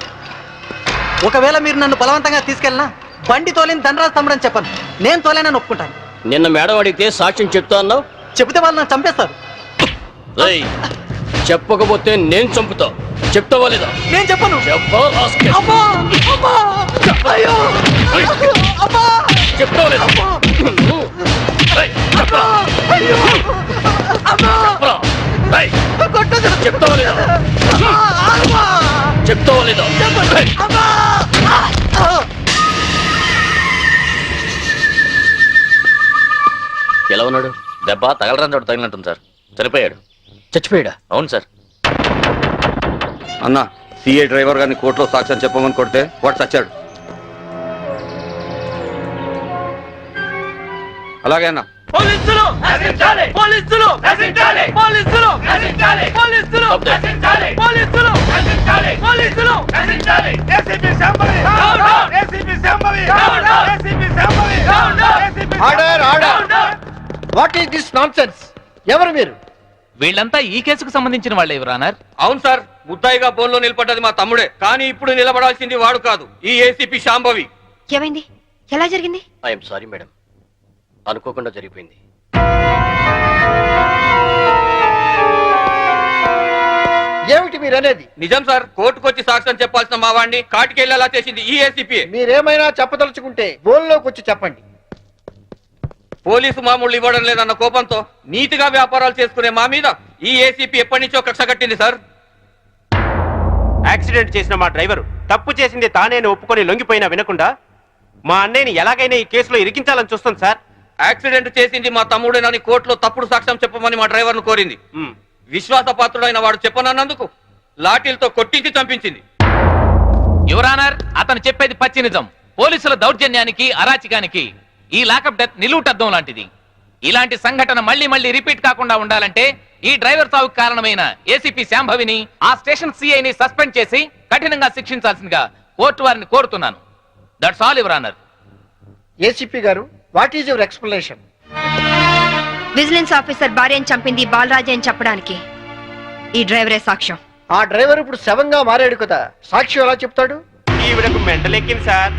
ఒకవేళ మీరు నన్ను బలవంతంగా తీసుకెళ్ళినా బండి తోలేని ధనరాజ్ తమ్ముడని చెప్పను, నేను తోలేనని ఒప్పుకుంటాను. నిన్న మేడం అడిగితే సాక్ష్యం చెప్తా అన్నావు. చెబితే వాళ్ళు నన్ను చంపేస్తారు. చెప్పకపోతే నేను చంపుతా. చెప్తావా లేదా? నేను చెప్పను. చెప్తావా లేదా? చెప్తావా లేదా? చెప్తావా లేదా? ఎలా ఉన్నాడు? దెబ్బ తగలరాని చోట తగిలినట్టుంది సార్. చనిపోయాడు. చచ్చిపోయాడా? అవును సార్. అన్నా, సిఏ డ్రైవర్ గారిని కోర్టులో సాక్ష్యం చెప్పమని కొడితే వాడు చచ్చాడు. అలాగే అన్నా. పోలీసులు నశించాలి, పోలీసులు నశించాలి, పోలీసులు నశించాలి, పోలీసులు నశించాలి, పోలీసులు నశించాలి, పోలీసులు నశించాలి. ACP Shambhavi down, ACP Shambhavi down, ACP Shambhavi down, ACP order order. What is this nonsense? ఎవరు మీరు? వీళ్ళంతా ఈ కేసుకు సంబంధించిన వాళ్ళే యువరానర్. అవును సార్, ముద్దాయిగా బోన్లో నిలబడ్డది మా తమ్ముడే. కానీ ఇప్పుడు నిలబడాల్సింది వాడు కాదు, ఈ ఏసీపీ శాంభవి. ఏమైంది? ఎలా జరిగింది? ఐఎమ్ సారీ మేడం, అనుకోకుండా జరిగిపోయింది. ఏమిటి మీరు అనేది? నిజం సార్, కోర్టుకు వచ్చి సాక్ష్యం చెప్పాల్సిన మా వాడిని కాటికెళ్ళేలా చేసింది ఈ ఏసీపీ. మీరేమైనా చెప్పదలుచుకుంటే బోల్లోకి వచ్చి చెప్పండి. పోలీసు మామూలు ఇవ్వడం లేదన్న కోపంతో నీతిగా వ్యాపారాలు చేసుకునే మా మీద ఈ ఏసీపీ ఎప్పటి నుంచో కక్ష కట్టింది సార్. యాక్సిడెంట్ చేసిన మా డ్రైవర్ తప్పు చేసింది తానేని ఒప్పుకొని లొంగిపోయినా వినకుండా మా అన్నయ్యని ఎలాగైనా ఈ కేసులో ఇరికించాలని చూస్తుంది సార్. యాక్సిడెంట్ చేసింది మా తమ్ముడేనని కోర్టులో తప్పుడు సాక్ష్యం చెప్పమని మా డ్రైవర్ను కోరింది. విశ్వాసపాత్రుడైన వాడు చెప్పనన్నందుకు లాఠీలతో కొట్టించి చంపించింది. యువరానర్, అతను చెప్పేది పచ్చి నిజం. పోలీసుల దౌర్జన్యానికి, అరాచకానికి ఈ లాకప్ డెత్ నిలువుటద్దం లాంటిది. ఇలాంటి సంఘటన మళ్ళీ మళ్ళీ రిపీట్ కాకుండా ఉండాలంటే ఈ డ్రైవర్ సావుకు కారణమైన ఏసీపీ శాంభవిని, ఆ స్టేషన్ సిఐని సస్పెండ్ చేసి కఠినంగా శిక్షించాల్సిందిగా కోర్టు వారిని కోరుతున్నాను. That's all your honour. ఏసీపీ గారు, what is your explanation? Vigilance officer భార్యను చంపింది బాలరాజే అని చెప్పడానికి ఈ డ్రైవరే సాక్ష్యం. ఆ డ్రైవర్ ఇప్పుడు శవంగా మారాడు కదా, సాక్షి ఎలా చెప్తాడు? ఈవిడకు మెంటలెక్కింది సార్.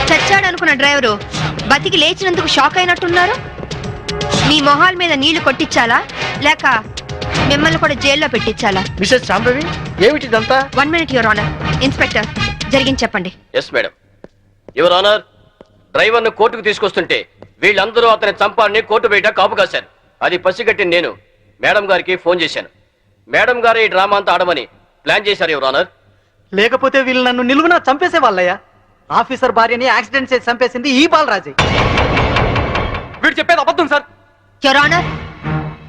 చచ్చాడనుకున్న డ్రైవరు బతికి లేచినందుకు షాక్ అయినట్టున్నారు. మీ మొహాల మీద నీళ్లు కొట్టించాలా లేక మిమ్మల్ని కూడా జైల్లో పెట్టించాలా? మిసెస్ శాంభవి, ఏమిటిదంతా? 1 minute యువర్ ఆనర్. ఇన్స్పెక్టర్, జరిగింది చెప్పండి. Yes madam. Your honour, driver ను కోర్టుకు తీసుకొస్తుంటే వీళ్ళందరూ అతని చంపాలని కోర్టు బయట కాపు కాశారు. అది పసిగట్టి నేను మేడం గారికి ఫోన్ చేశాను. మేడం గారు ఈ డ్రామా అంతా ఆడమని ప్లాన్ చేశారు యువర్ ఆనర్. లేకపోతే వీళ్ళు నన్ను నిలువునా చంపేసే వాళ్ళయ్యా. ఆఫీసర్ భార్యని యాక్సిడెంట్ చేసి చంపేసింది ఈ బాలరాజే. వీడు చెప్పేది అబద్ధం సార్. యువర్ ఆనర్,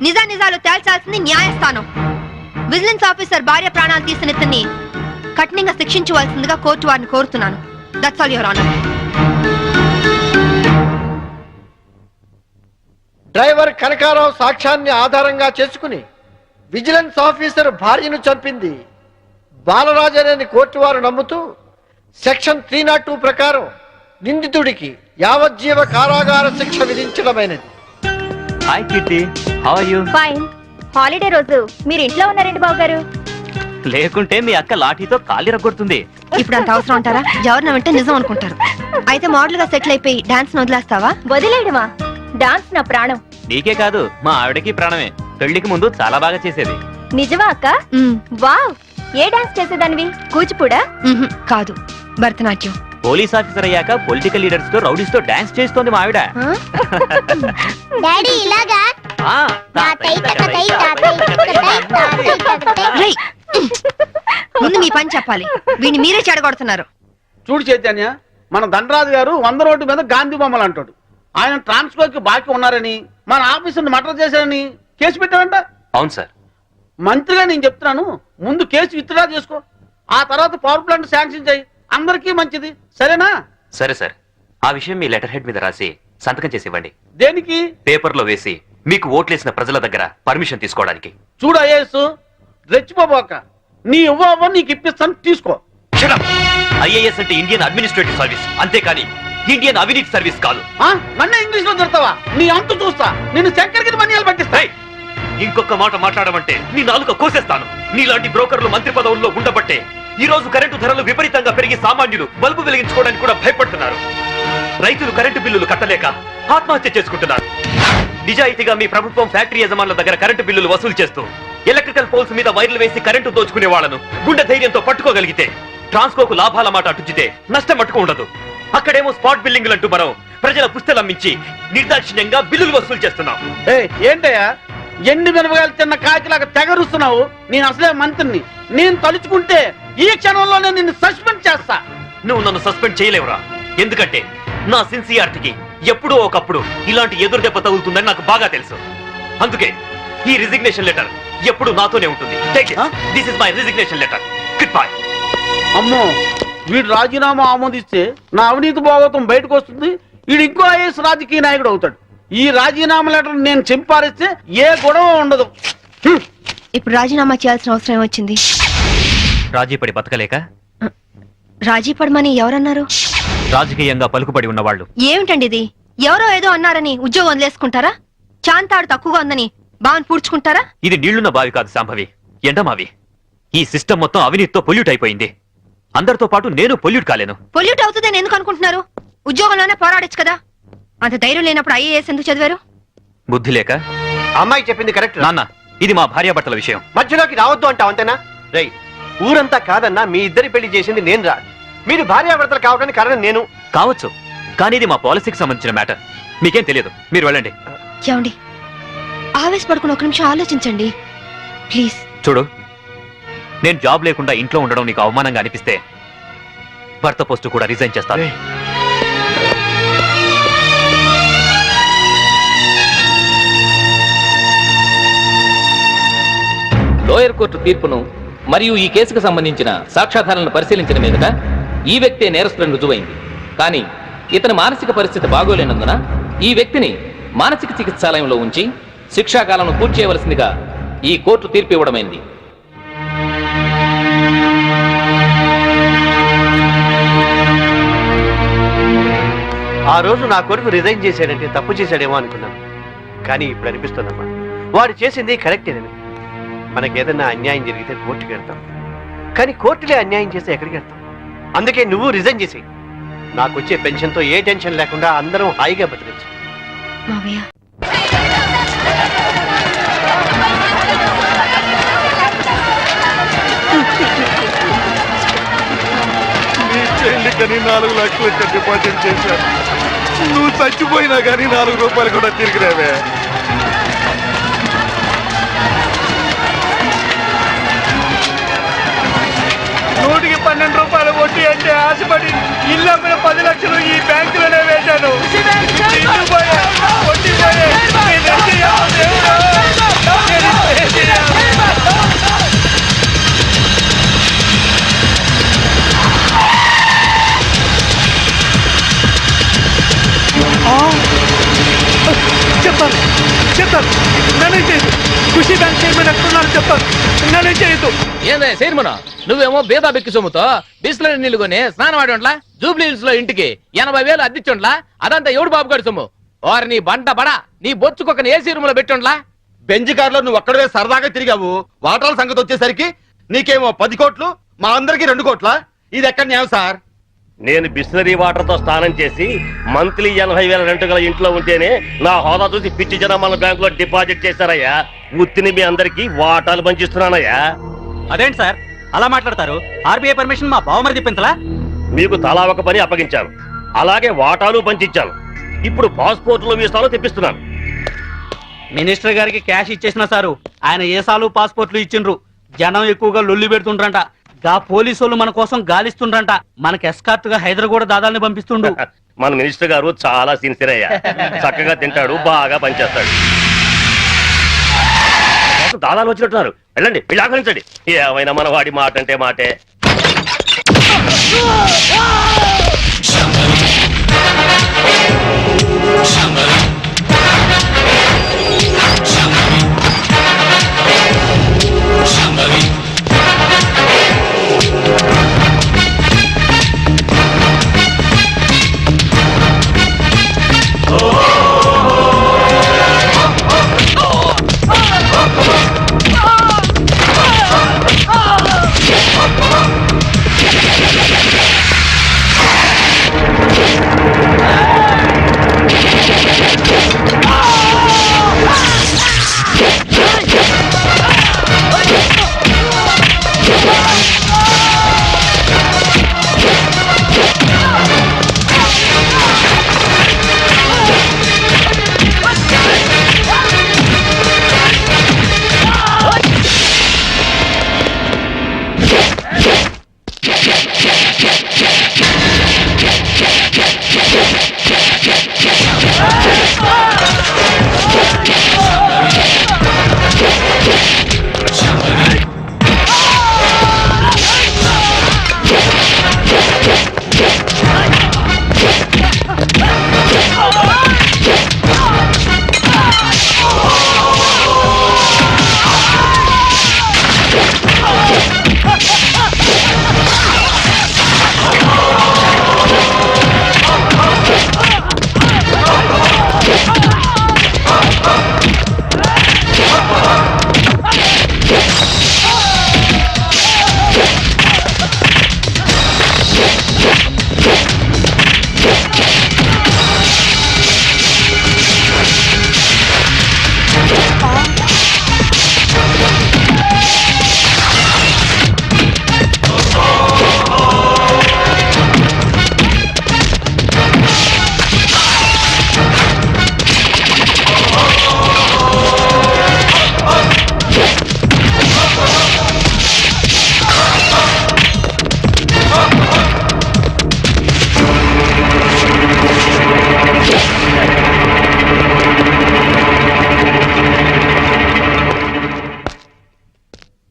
నిజాలు తేల్చాల్సింది న్యాయస్థానం. విజిలెన్స్ ఆఫీసర్ భార్య ప్రాణాలు తీసిన ఇతన్ని కఠినంగా శిక్షించవలసిందిగా కోర్టు వారిని కోరుతున్నాను. That's all your honour. Driver Kanakarao సాక్ష్యాన్ని ఆధారంగా చేసుకుని విజిలెన్స్ ఆఫీసర్ భార్యను చంపింది బాలరాజనేని కోర్టు వారు నమ్ముతూ సెక్షన్ 302 ప్రకారం నిందితుడికి యావజ్జీవ కారాగార శిక్ష విధించడమైనది. Hi Kitty, how are you? Fine. Holiday రోజు మీరు ఇంట్లో ఉన్నారండి బాబు గారు. లేకుంటే మీ అక్క లాఠీతో కాలి రగొడుతుంది. ఇప్పుడు అంత అవసరం అంటారా? ఎవరిన వింటే నిజం అనుకుంటారు. అయితే మోడల్ గా సెటిల్ అయిపోయి డాన్స్ వదిలేస్తావా? వదిలేయడమా? డాన్స్ నా ప్రాణం. నీకే కాదు మా ఆవిడకి ప్రాణమే. పెళ్లికి ముందు చాలా బాగా చేసేది. నిజమా అక్క? వావ్, ఏ డాన్స్ చేసేదానివి? కూచిపూడా? కాదు, భరతనాట్యం. పోలీస్ ఆఫీసర్ అయ్యాక పొలిటికల్ లీడర్స్ తో రౌడీస్ తో డాన్స్ చేస్తోంది మా ఆవిడ. డాడీ ఇలాగా ఆ, తాతయ్య తకతయ్య తాతయ్య తకతయ్య తాతయ్య తకతయ్య. రేయ్, ముందు మీ పని చెప్పాలి. వీడిని మీరే చెడగొడుతున్నారు. చూడు చైతన్య, మన ధనరాజు గారు 100 రోడ్డు మీద గాంధీ బొమ్మలు అంటాడు. ఆయన ట్రాన్స్ఫర్ కి బాకీ ఉన్నారని, మన ఆఫీసుని మర్డర్ చేశారని కేసు పెట్టారంట. అవును సార్. మంత్రిగా నేను చెప్తున్నాను, ముందు కేసు విత్డ్రా చేసుకో, ఆ తర్వాత పవర్ ప్లాంట్ శాంక్షన్ చేయి, అందరికీ మంచిది, సరేనా? సరే సార్, ఆ విషయం మీ లెటర్ హెడ్ మీద రాసి సంతకం చేసి ఇవ్వండి. దేనికి? పేపర్లో వేసి మీకు ఓట్లేసిన ప్రజల దగ్గర పర్మిషన్ తీసుకోవడానికి. చూడు ఐఏఎస్, రెచ్చిపోబోక, నీ ఇవ్వ నీకు ఇప్పిస్తాను, తీసుకో. ఐఏఎస్ అంటే ఇండియన్ అడ్మినిస్ట్రేటివ్ సర్వీస్, అంతేకాని ఇండియన్ అవినీతి సర్వీస్ కాదు. నన్ను ఇంగ్లీష్ లో తిడతావా? నీ అంతు చూస్తా, నిన్ను చక్కెరకి మన్యాలు పట్టిస్తా. ఇంకొక మాట మాట్లాడమంటే నీ నాలుక కోసేస్తాను. నీలాంటి బ్రోకర్లు మంత్రి పదవుల్లో ఉండబట్టే ఈ రోజు కరెంటు ధరలు విపరీతంగా పెరిగి సామాన్యులు బల్బు వెలిగించుకోవడానికి కూడా భయపడుతున్నారు. రైతులు కరెంటు బిల్లులు కట్టలేక ఆత్మహత్య చేసుకుంటున్నారు. నిజాయితీగా మీ ప్రభుత్వం ఫ్యాక్టరీ యజమానుల దగ్గర కరెంటు బిల్లులు వసూలు చేస్తూ ఎలక్ట్రికల్ పోల్స్ మీద వైర్లు వేసి కరెంటు దోచుకునే వాళ్లను గుండె ధైర్యంతో పట్టుకోగలిగితే, ట్రాన్స్కోకు లాభాల మాట అటుచితే నష్టం మట్టుకు ఉండదు. అక్కడేమో స్పాట్ బిల్లింగ్లు అంటూ మనం ప్రజల పుస్తలమ్మించి నిర్దాక్షిణ్యంగా బిల్లులు వసూలు చేస్తున్నాం. ఏంటయ్యా ఎండి మిరపకాయలు తిన్న కాకిలాగా తెగరుస్తున్నావు? నేను అసలే మంత్రిని, నేను తలుచుకుంటే ఈ క్షణంలోనే నిన్ను సస్పెండ్ చేస్తా. నువ్వు నన్ను సస్పెండ్ చేయలేవురా, ఎందుకంటే నా సిన్సియారిటీకి ఎప్పుడో ఒకప్పుడు ఇలాంటి ఎదురు దెబ్బ తగులుతుందని నాకు బాగా తెలుసు. అందుకే ఈ రిజిగ్నేషన్ లెటర్ ఎప్పుడు నాతోనే ఉంటుంది. This is my resignation letter. Good bye. అమ్మో, వీడు రాజీనామా ఆమోదిస్తే నా అవినీతి భాగవతం బయటకు వస్తుంది, వీడు ఇంకో ఐఎస్ రాజకీయ నాయకుడు అవుతాడు. ఈ రాజీనామా లెటర్ నేను చింపారిస్తే ఏ గొడవ ఉండదు. ఇప్పుడు రాజీనామా చేయాల్సిన అవసరం ఏమొచ్చింది? రాజీ పడి బతకలేక? రాజీ పడమని ఎవరన్నారు? రాజకీయంగా పలుకుబడి ఉన్నవాళ్ళు. ఏమిటండి ఇది? ఎవరో ఏదో అన్నారని ఉద్యోగం వదిలేసుకుంటారా? చాంతాడు తక్కువగా ఉందని బావని పూడ్చుకుంటారా? ఇది నీళ్లున్న బావి కాదు శాంభవి, ఎండమావి. ఈ సిస్టమ్ మొత్తం అవినీతితో పొల్యూట్ అయిపోయింది. అందరితో పాటు నేను పొల్యూట్ కాలేను. పొల్యూట్ అవుతుందని ఎందుకు అనుకుంటున్నారు? ఉద్యోగంలోనే పోరాడొచ్చు కదా. అంత ధైర్యం లేనప్పుడు ఐఏఎస్ ఎందుకు చదివారు? బుద్ధి లేక. అమ్మాయి చెప్పింది కరెక్ట్ నాన్న, ఇది మా భార్యాభర్తల విషయం. మధ్యలోకి రావద్దు అంటావు, అంతేనా? రై, ఊరంతా కాదన్నా మీ ఇద్దరి పెళ్లి చేసింది నేను రా. మీరు భార్యాభర్తలు కావడానికి కారణం నేను కావచ్చు, కానీ ఇది మా పాలసీకి సంబంధించిన మ్యాటర్. మీకేం తెలియదు, మీరు వెళ్ళండి. ఏమండి, ఆవేశపడుకుని ఒక నిమిషం ఆలోచించండి ప్లీజ్. చూడు, నేను జాబ్ లేకుండా ఇంట్లో ఉండడం నీకు అవమానంగా అనిపిస్తే భర్త పోస్టు కూడా రిజైన్ చేస్తాను. లోయర్ కోర్టు తీర్పును మరియు ఈ కేసుకు సంబంధించిన సాక్ష్యాధారాలను పరిశీలించిన మీదట ఈ వ్యక్తే నేరస్తులను రుజువైంది. కానీ ఇతని మానసిక పరిస్థితి బాగోలేనందున ఈ వ్యక్తిని మానసిక చికిత్సాలయంలో ఉంచి శిక్షాకాలను పూర్తి చేయవలసిందిగా ఈ కోర్టు తీర్పు ఇవ్వడమైంది. ఆ రోజు నా కొడుకు రిజైన్ చేశాడంటే తప్పు చేశాడేమో అనుకున్నాను. కానీ ఇప్పుడు అనిపిస్తుందమ్మా, వాడు చేసింది కరెక్టేనని. మనకేదన్నా అన్యాయం జరిగితే కోర్టుకి వెళ్తాం, కానీ కోర్టులే అన్యాయం చేస్తే ఎక్కడికి వెళ్తాం? అందుకే నువ్వు రిజైన్ చేసి నాకు వచ్చే పెన్షన్తో ఏ టెన్షన్ లేకుండా అందరం హాయిగా బతకచ్చు. మావయ్య, నీ చెల్లికని 4 లక్షలు డిపాజిట్ చేశాను. నువ్వు చచ్చిపోయినా కానీ 4 రూపాయలు కూడా తిరిగి రావే. నూటికి 12 రూపాయలు వడ్డీ అంటే ఆశపడి ఇల్లు అమ్మిన 10 లక్షలు ఈ బ్యాంకులోనే వేశాను. ఇల్లు పోయే, వడ్డీ పోయే, నేనేం చేయాలో దేవుడా? నేనేం చేయాలో? చెప్తాను చెప్తాను, నేనేం చేయదు. ఖుషి బ్యాంక్ చైర్మన్ ఎక్కడున్నారు చెప్తాను, నేనేం చేయదు. ఏందే చైర్మన్, నువ్వేమో బీదా బెక్కి సొమ్ముతో బిస్లరీ నీళ్లు కొని స్నానం ఆడి జూబ్లీ హిల్స్ లో ఇంటికి 80,000 అద్దిచ్చుండ్లా? అదంతా ఎవడు బాబుగాడి సొమ్ము? వారు నీ బంట బడా నీ బొచ్చుకొకని ఏసీ రూమ్ లో పెట్టుండ్లా? బెంజ్ కార్లో నువ్వు ఒక్కడే సరదాగా తిరిగావు. వాటాల సంగతి వచ్చేసరికి నీకేమో 10 కోట్లు, మా అందరికి 2 కోట్ల. ఇది ఎక్కడ న్యాయం సార్? నేను బిస్లరీ వాటర్ తో స్నానం చేసి మంత్లీ 80,000 రెంట్ గల ఇంట్లో ఉంటేనే నా హోదా చూసి పిచ్చి జనం మన బ్యాంకులో డిపాజిట్ చేశారయ్యా. ఉత్తిని మీ అందరికి వాటాలు పంచిస్తున్నానయ్యా. అదేంటి సార్ అలా మాట్లాడతారు? ఆర్బీఐ పర్మిషన్ మా బావమరిది పెంచలా? మీకు తలా ఒక పని అప్పగించాను, అలాగే వాటాలు పంచిచ్చాను. ఇప్పుడు పాస్పోర్ట్లు వీసాలు తెప్పిస్తున్నాను. మినిస్టర్ గారికి క్యాష్ ఇచ్చేసిన సారు, ఆయన ఏసాలు పాస్పోర్ట్లు ఇచ్చిండ్రు. జనం ఎక్కువగా లొల్లి పెడుతుండ్రంట. గా పోలీసు వాళ్ళు మన కోసం గాలిస్తుండ్రంట. మనకి ఎస్కార్ట్ గా హైదరాబాద్ దాదాల్ని పంపిస్తుండు. మన మినిస్టర్ గారు చాలా సిన్సియర్ అయ్యా. చక్కగా తింటాడు, బాగా పనిచేస్తాడు. దాదాలు వచ్చినట్టున్నారు, వెళ్ళండి, వెళ్ళి ఆహ్వానించండి. ఏమైనా మన వాడి మాట అంటే మాటే.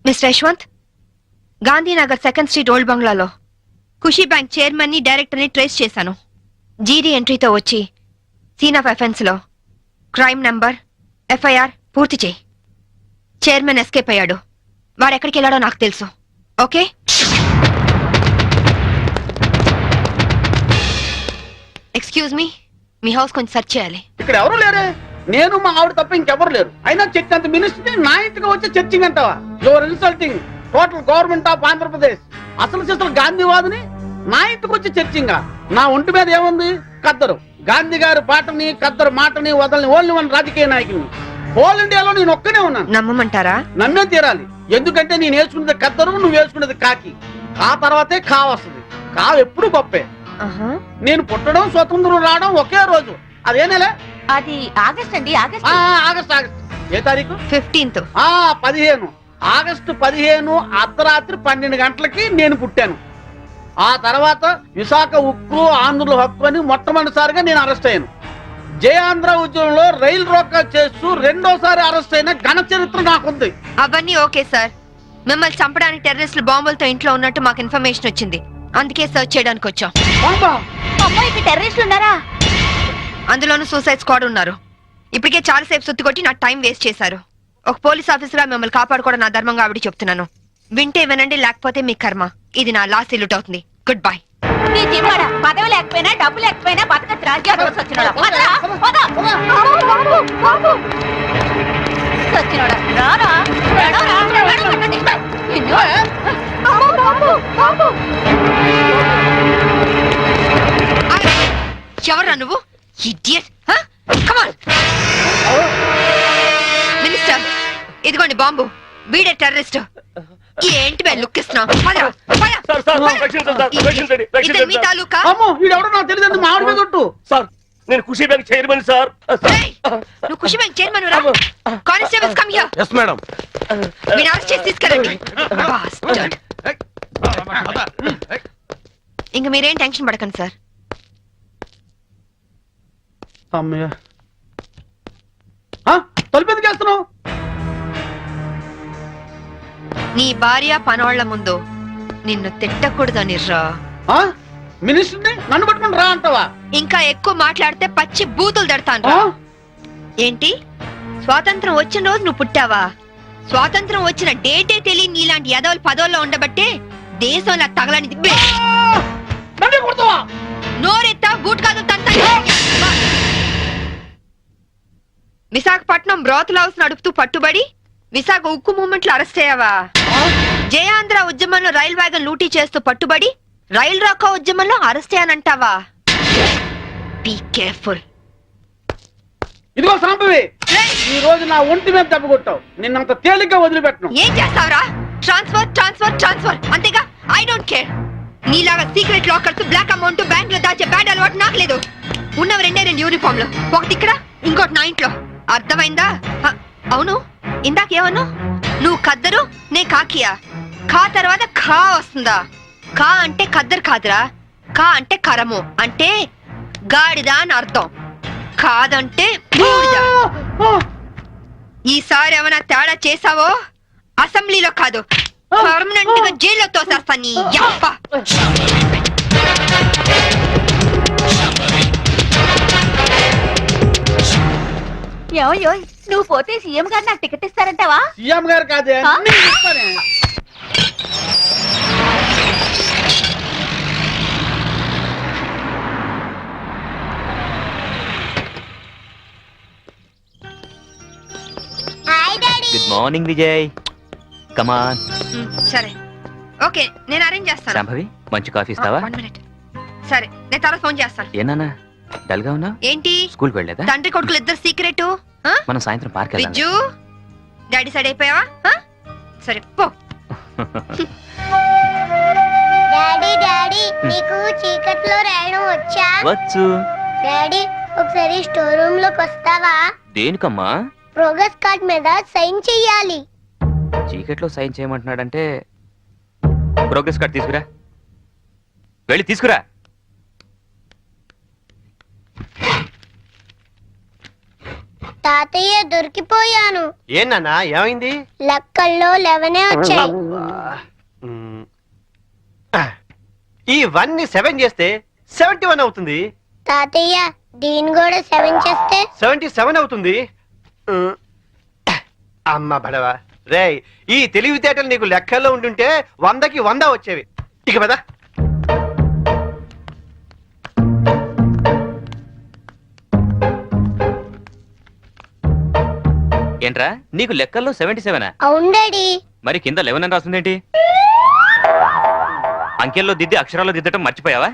Mister Yashwant, Gandhinagar 2nd street old బంగ్లాలో ఖుషీ బ్యాంక్ చైర్మన్ ని డైరెక్టర్ ని ట్రేస్ చేశాను. జీడీ ఎంట్రీతో వచ్చి సీన్ ఆఫ్ అఫెన్స్ లో క్రైమ్ నంబర్ ఎఫ్ఐఆర్ పూర్తి చేయి. చైర్మన్ ఎస్కేప్ అయ్యాడు. వాడు ఎక్కడికి వెళ్ళాడో నాకు తెలుసు. ఓకే? ఎక్స్క్యూజ్ మీ, మీ హౌస్ కొంచెం సెర్చ్ చేయాలి. ఇక్కడ ఎవరు లేరే? నేను మా ఆవిడ తప్ప ఇంకెవరు లేరు. అయినా చర్చ్ అంత మినిస్ట్రీ నా ఇంటికి వచ్చి చర్చింగ్ అంటావా? Your insulting total government of Andhra Pradesh. అసలు గాంధీవాదిని నా ఇంటికి వచ్చి చర్చింగా? నా ఒంటి మీద ఏముంది? కద్దరు. గాంధీ గారి పాటని కద్దరు మాటని వదలని ఓన్లీ వన్ రాజకీయ నాయకుని. హోల్ ఇండియాలో నేను ఒక్కనే ఉన్నాను. నమ్మమంటారా? నమ్మే తీరాలి. ఎందుకంటే నేను వేసుకున్నది కద్దరు, నువ్వు వేసుకున్నది కాకి. కా తర్వాతే కా వస్తుంది. కా ఎప్పుడు గొప్పే. నేను పుట్టడం, స్వతంత్రం రావడం ఒకే రోజు. అదేనేలే? అది ఆగస్ట్ అండి. ఆగస్ట్. ఏ తారీఖు? 15th. 15. ఆగస్టు 15 అర్ధరాత్రి 12 గంటలకి నేను పుట్టాను. ఆ తర్వాత విశాఖ ఉక్కు, ఆంధ్రుల హక్కు అని మొట్టమొదటిసారిగా నేను అరెస్ట్ అయ్యాను. జయాంధ్ర ఉద్యమంలో రైలు రోకా చేస్తూ రెండోసారి అరెస్ట్ అయిన ఘన చరిత్ర నాకుంది. అవన్నీ ఓకే సార్. మిమ్మల్ని చంపడానికి టెర్రరిస్టులు బాంబులతో ఇంట్లో ఉన్నట్టు మాకు ఇన్ఫర్మేషన్ వచ్చింది. అందుకే సర్చ్ చేయడానికి వచ్చాం. టెర్రరిస్టులు ఉన్నారా? అందులోనూ సూసైడ్ స్క్వాడ్ ఉన్నారు. ఇప్పటికే చాలాసేపు సుత్తి కొట్టి నా టైం వేస్ట్ చేశారు. ఒక పోలీస్ ఆఫీసర్ గా మిమ్మల్ని కాపాడుకోవడం నా ధర్మంగా ఆవిడ చెప్తున్నాను. వింటే వినండి, లేకపోతే మీ కర్మ. ఇది నా లాస్ట్ ఇల్లుట్ అవుతుంది. Good bye. నీ జిమ్మాడ పదవి లేకపోయినా డబ్బు లేకపోయినా బతకచ్చు. రాజ్యాలు వచ్చినోడా రారా ఎవరా నువ్వు? ఇడియట్! కమాన్ మినిస్టర్, ఇదిగోండి బాంబు. వీడే టెర్రరిస్ట్. ఏంటి బే లుక్ ఇస్తున్నావు? మీ తాలూకా? వీడెవడో నాకు తెలియదు. మా ఆవిడ మీద కొట్టు. సార్ నేను ఖుషీ బ్యాంక్ చైర్మన్ సార్. నువ్వు ఖుషి బ్యాంక్ చైర్మన్ రా. Constables come here. Yes madam. వీడిని అరెస్ట్ చేసి తీసుకెళ్ళండి. ఇంక మీరేం టెన్షన్ పడకండి సార్. అమ్మయ్య, తలుపు ఎందుకు చేస్తున్నావు? నీ భార్య పనోళ్ల ముందు నిన్ను తిట్టకూడదని రా. మినిస్టర్ని నన్ను పట్టుకుని రా అంటావా? ఇంకా ఎక్కువ మాట్లాడితే పచ్చి బూతులు దడతాను. ఏంటి, స్వాతంత్రం వచ్చిన రోజు నువ్వు పుట్టావా? స్వాతంత్రం వచ్చిన డేటే తెలియని నీలాంటి యదవులు పదవుల్లో ఉండబట్టే దేశంలో తగలనిది. నోరెత్తా బూట్ కాదు తంత. విశాఖపట్నం బ్రోతల్ హౌస్ నడుపుతూ పట్టుబడి విశాఖ ఉక్కు మూవ్మెంట్ లో అరెస్ట్ అయ్యావా? జయాంధ్ర ఉద్యమంలో రైల్ వ్యాగన్ లూటీ చేస్తూ పట్టుబడి రైల్ రాకా ఉద్యమంలో అరెస్ట్ అయ్యానంటావా? Be careful. ఇదిగో సాంబవి, ఈ రోజు నా ఒంటి మీద దెబ్బ కొట్టావు. నిన్నంత తేలిగ్గా వదిలిపెట్టను. ఏం చేస్తావురా? ట్రాన్స్ఫర్ ట్రాన్స్ఫర్ ట్రాన్స్ఫర్ అంతేగా. I don't care. నీలాగా secret lockers, black amount bank లో దాచే బ్యాడ్ అలవాటు నాకు లేదు. ఉన్నవి రెండే యూనిఫామ్ లో, ఒకటి ఇక్కడ, ఇంకోటి నా ఇంట్లో. అర్థమైందా? అవును, ఇందాకేమన్నా? నువ్వు కద్దరు, నే కాకియా. ఖా తర్వాత ఖా వస్తుందా? ఖా అంటే కద్దరు కాదురా. ఖా అంటే కరము, అంటే గాడిద అని అర్థం. కాదంటే బూడిద. ఈసారి ఏమైనా తేడా చేసావో అసెంబ్లీలో కాదు, పర్మనెంట్ గా జైల్లో తోసేస్తా నీ యప్ప. ఏమయ్యో, నువ్వు పోతే సీఎం గారు నాకు టికెట్ ఇస్తారంటావా? సీఎం గారు కాదే, గుడ్ మార్నింగ్ విజయ్. కమాన్. సరే, ఓకే, నేను అరేంజ్ చేస్తాను. శాంభవి, మంచి కాఫీ ఇస్తావా? 1 minute. సరే, నేను తర్వాత ఫోన్ చేస్తాను. ఏనా డల్ గా ఉన్నా? ఏంటి, స్కూల్ వెళ్ళలేదా? తండ్రి కొడుకులు ఇద్దరు సీక్రెట్. మనం సాయంత్రం పార్క్ వెళ్దాం. విజ్జు, డాడీ సైడ్ అయిపోయావా? సరే పో. డాడీ డాడీ, నీకు చీకట్లో రాయడం వచ్చా? వచ్చు. డాడీ, ఒకసారి స్టోర్ రూమ్ లోకి వస్తావా? దేనికమ్మా? ప్రోగ్రెస్ కార్డ్ మీద సైన్ చెయ్యాలి. చీకట్లో సైన్ చేయమంటున్నాడంటే ప్రోగ్రెస్ కార్డ్ తీసుకురా. వెళ్ళి తీసుకురా. తాతయ్య, దొరికిపోయాను. ఏనా ఏమైంది? లెక్కల్లో 11 వచ్చాయి. ఈ 1 ని 7 చేస్తే 71 అవుతుంది. తాతయ్య, దీని కూడా 7 చేస్తే 77 అవుతుంది. అమ్మ బడవా రే, ఈ తెలివితేటలు నీకు లెక్కల్లో ఉంటుంటే 100కి 100 వచ్చేవి. ఇక పద. ఏంట్రా, నీకు లెక్కల్లో 77? అవును డాడీ. మరి కింద 11 అని రాస్తుందేంటి? అంకెల్లో దిద్ది అక్షరాల్లో దిద్దటం మర్చిపోయావా?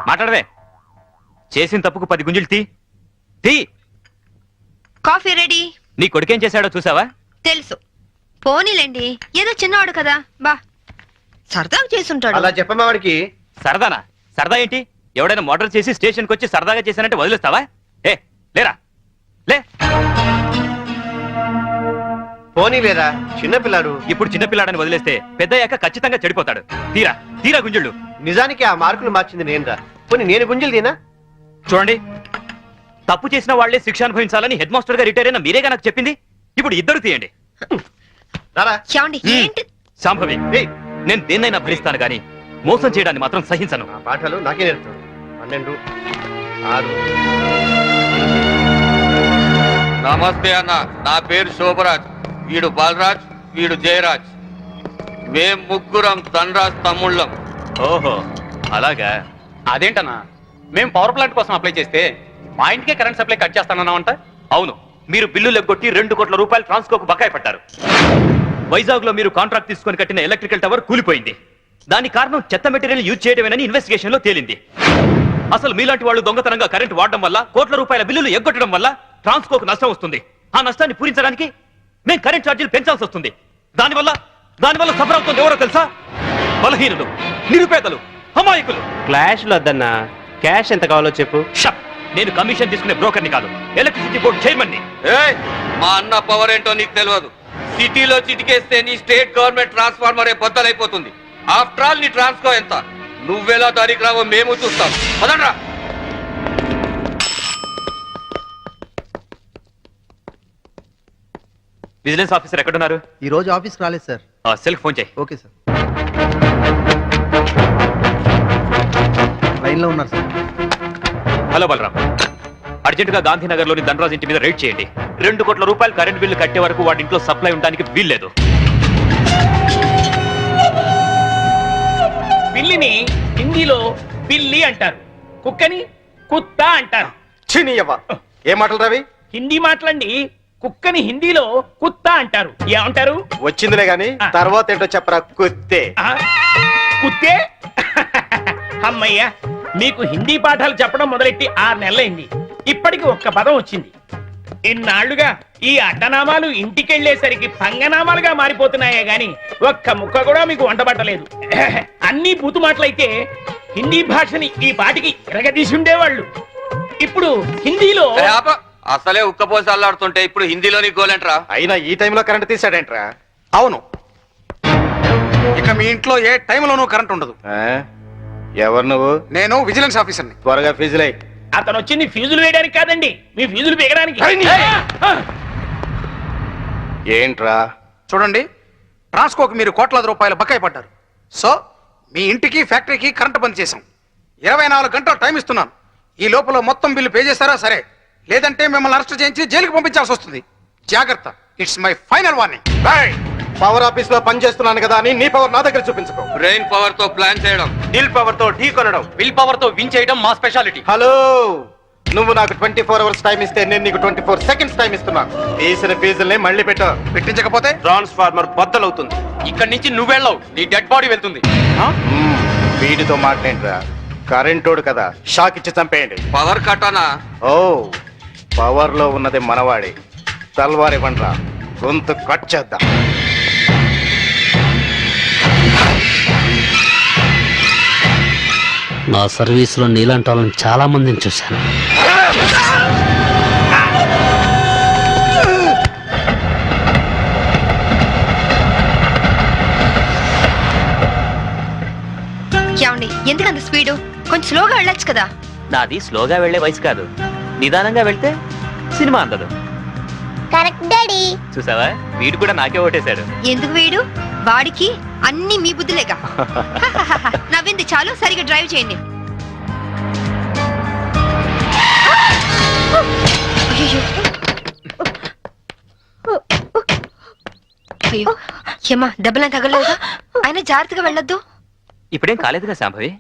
మాట్లాడవే. చేసిన తప్పుకు 10 గుంజులు తీ. Coffee ready. నీ కొడుకేం చేశాడో చూసావా? తెలుసు. పోనీలేండి, ఏదో చిన్నవాడు కదా, బా సరదాగా చేసుంటాడు. అలా చెప్పమ్మా వాడికి. సరదానా? సరదా ఏంటి? ఎవడైనా మోటార్ చేసి స్టేషన్కి వచ్చి సరదాగా చేశానంటే వదిలేస్తావా? ఏ లేరా, లే. పోనీ లేదా, చిన్నపిల్లాడు. ఇప్పుడు చిన్నపిల్లాడని వదిలేస్తే పెద్దయ్యాక ఖచ్చితంగా చెడిపోతాడు. తీరా గుంజుళ్ళు. నిజానికి ఆ మార్కులు మార్చింది నేనురా. పోనీ నేను గుంజులు తీనా? చూడండి, తప్పు చేసిన వాళ్లే శిక్ష అనుభవించాలని హెడ్ మాస్టర్ గా రిటైర్ అయిన మీరేగా నాకు చెప్పింది. ఇప్పుడు ఇద్దరు తీయండి. శాంభవి, నేను దేన్నైనా భరిస్తాను గాని మోసం చేయడాన్ని మాత్రం సహించను. పాఠాలు నాకే నేర్పుతాడు. 12, 6. నమస్తే అన్న, నా పేరు శోభరాజ్. వీడు బాలరాజ్, వీడు జయరాజ్. మేం ముగ్గురం ధనరాజ్ తమ్ముళ్ళం. ఓహో, అలాగా. అదేంటన్నా, మేము పవర్ ప్లాంట్ కోసం అప్లై చేస్తే మా ఇంటికే కరెంట్ సప్లై కట్ చేస్తానన్నావంట. అవును, మీరు బిల్లు లెగ్గొట్టి 2 కోట్ల రూపాయలు ట్రాన్స్కోకు బకాయి పట్టారు. వైజాగ్ లో మీరు కాంట్రాక్ట్ తీసుకొని కట్టిన ఎలక్ట్రికల్ టవర్ కూలిపోయింది. దాని కారణం చెత్త మెటీరియల్ యూజ్ చేయడమేనని ఇన్వెస్టిగేషన్ లో తేలింది. అసలు మీలాంటి వాళ్ళు దొంగతనంగా కరెంట్ వాడడం వల్ల కోట్ల రూపాయల బిల్లులు ఎగ్గొట్టడం వల్ల ట్రాన్స్కోకు నష్టం వస్తుంది. ఆ నష్టాన్ని పూరించడానికి మేము కరెంట్ ఛార్జీలు పెంచాల్సి వస్తుంది. దానివల్ల సఫర్ అవుతుంది ఎవరో తెలుసా? బలహీనులు, నిరుపేదలు, అమాయకులు. క్లాష్లు వద్దన్నా, క్యాష్ ఎంత కావాలో చెప్పు. షప్! నేను కమిషన్ తీసుకునే బ్రోకర్ని కాదు, ఎలక్ట్రిసిటీ బోర్డు చైర్మన్ని. మా అన్న పవర్ ఏంటో నీకు తెలియదు. సిటీలో చిటికేస్తే నీ స్టేట్ గవర్నమెంట్ ట్రాన్స్ఫార్మరే బద్దలైపోతుంది. ఆఫ్టర్ ఆల్ నీ ట్రాన్స్కో ఎంత? నువ్వెలా దారికి రావో మేము చూస్తాం. పదండ్రా. విజిలెన్స్ ఆఫీసర్ ఎక్కడున్నారు? ఈ రోజు ఆఫీస్కి రాలేదు సార్. సెల్కి ఫోన్ చేయి. Okay sir. లైన్లో ఉన్నారు సార్. హలో బలరాం, అర్జెంటుగా గాంధీనగర్లోని ధనరాజ్ ఇంటి మీద రైడ్ చేయండి. 2 కోట్ల రూపాయలు కరెంట్ బిల్లు కట్టే వరకు వాడి ఇంట్లో సప్లై ఉండడానికి వీల్లేదు. పిల్లిని హిందీలో పిల్లి అంటారు, కుక్కని కుత్తా అంటారు. ఏ మాటలు రవి? హిందీ మాటలండి. కుక్కని హిందీలో కుత్తా అంటారు. ఏమంటారు? వచ్చిందిలే గాని తర్వాత ఏంటో చెప్పరా. కుత్తే. కుత్తే? అమ్మయ్యా, మీకు హిందీ పాఠాలు చెప్పడం మొదలెట్టి 6 నెలలైంది. ఇప్పటికి ఒక్క పదం వచ్చింది. ఇన్నాళ్లుగా ఈ అడ్డనామాలు ఇంటికెళ్లేసరికి పంగనామాలుగా మారిపోతున్నాయే గాని ఒక్క ముక్క కూడా మీకు వంటబట్టలేదు. అన్ని బూతు మాటలైతే హిందీ భాషని ఈ పాటికి ఎరగదీసి ఉండేవాళ్ళు. ఇప్పుడు హిందీలో అసలే ఉక్కపోసి అల్లాడుతుంటే ఇప్పుడు హిందీలోని గోలేంట్రా. అయినా ఈ టైంలో కరెంట్ తీసాడేంట్రా? అవును, ఇక మీ ఇంట్లో ఏ టైంలోనూ కరెంట్ ఉండదు. ఎవరు నువ్వు? నేను విజిలెన్స్ ఆఫీసర్ని. త్వరగా ఫీజులై. అతను వచ్చింది ఫీజులు వేయడానికి కాదండి, మీ ఫీజులు పీకడానికి. ఏంట్రా? చూడండి, ట్రాన్స్కోకి మీరు కోట్లాది రూపాయల బకాయి పడ్డారు. సో మీ ఇంటికి ఫ్యాక్టరీకి కరెంట్ బంద్ చేశాం. 24 గంటలు టైం ఇస్తున్నాను. ఈ లోపల మొత్తం బిల్లు పే చేస్తారా సరే, లేదంటే మిమ్మల్ని అరెస్ట్ చేయించి జైలుకి పంపించాల్సి వస్తుంది. జాగ్రత్త. It's my final warning. Power office లో పని చేస్తున్నాను కదా అని నీ పవర్ నా దగ్గర చూపించుకో. బ్రెయిన్ పవర్ తో ప్లాన్ చేయడం, దిల్ పవర్ తో ఢీ కొనడం, విల్ పవర్ తో విన్ చేయడం మా స్పెషాలిటీ. హలో, నువ్వు నాకు 24 అవర్స్ టైం ఇస్తే నేను నీకు 24 సెకండ్స్ టైం ఇస్తున్నాను. తీసిన ఫీజుల్ని మళ్ళీ పెట్టించకపోతే ట్రాన్స్ఫార్మర్ బద్దలవుతుంది. ఇక్కడి నుంచి నువ్వెళ్ళవు, నీ డెడ్ బాడీ వెళ్తుంది. వీడితో మాట్లాడరా, కరెంటోడు కదా, షాక్ ఇచ్చి చంపేయండి. పవర్ కట్టానా? ఓ, పవర్ లో ఉన్నది మనవాడి. తల్వారి బండ్రా, గొంతు కట్ చేద్దాం. నా సర్వీసులో నీలాంటి వాళ్ళని చాలా మందిని చూశాను. ఎందుకంత స్పీడు? కొంచెం స్లోగా వెళ్ళొచ్చు కదా. నాది స్లోగా వెళ్లే వయసు కాదు, నిదానంగా వెళ్తే సినిమా అందదు. Correct daddy. చూసావా, వీడు కూడా నాకే ఓటేశాడు. ఎందుకు వీడు? వాడికి అన్ని మీ బుద్ధులేగా. నవ్వింది చాలు, సరిగా డ్రైవ్ చేయండి. అయ్యో ఏమా, దెబ్బలా తగలేదా? అయినా జాగ్రత్తగా వెళ్ళొద్దు. ఇప్పుడేం కాలేదుగా శాంభవి.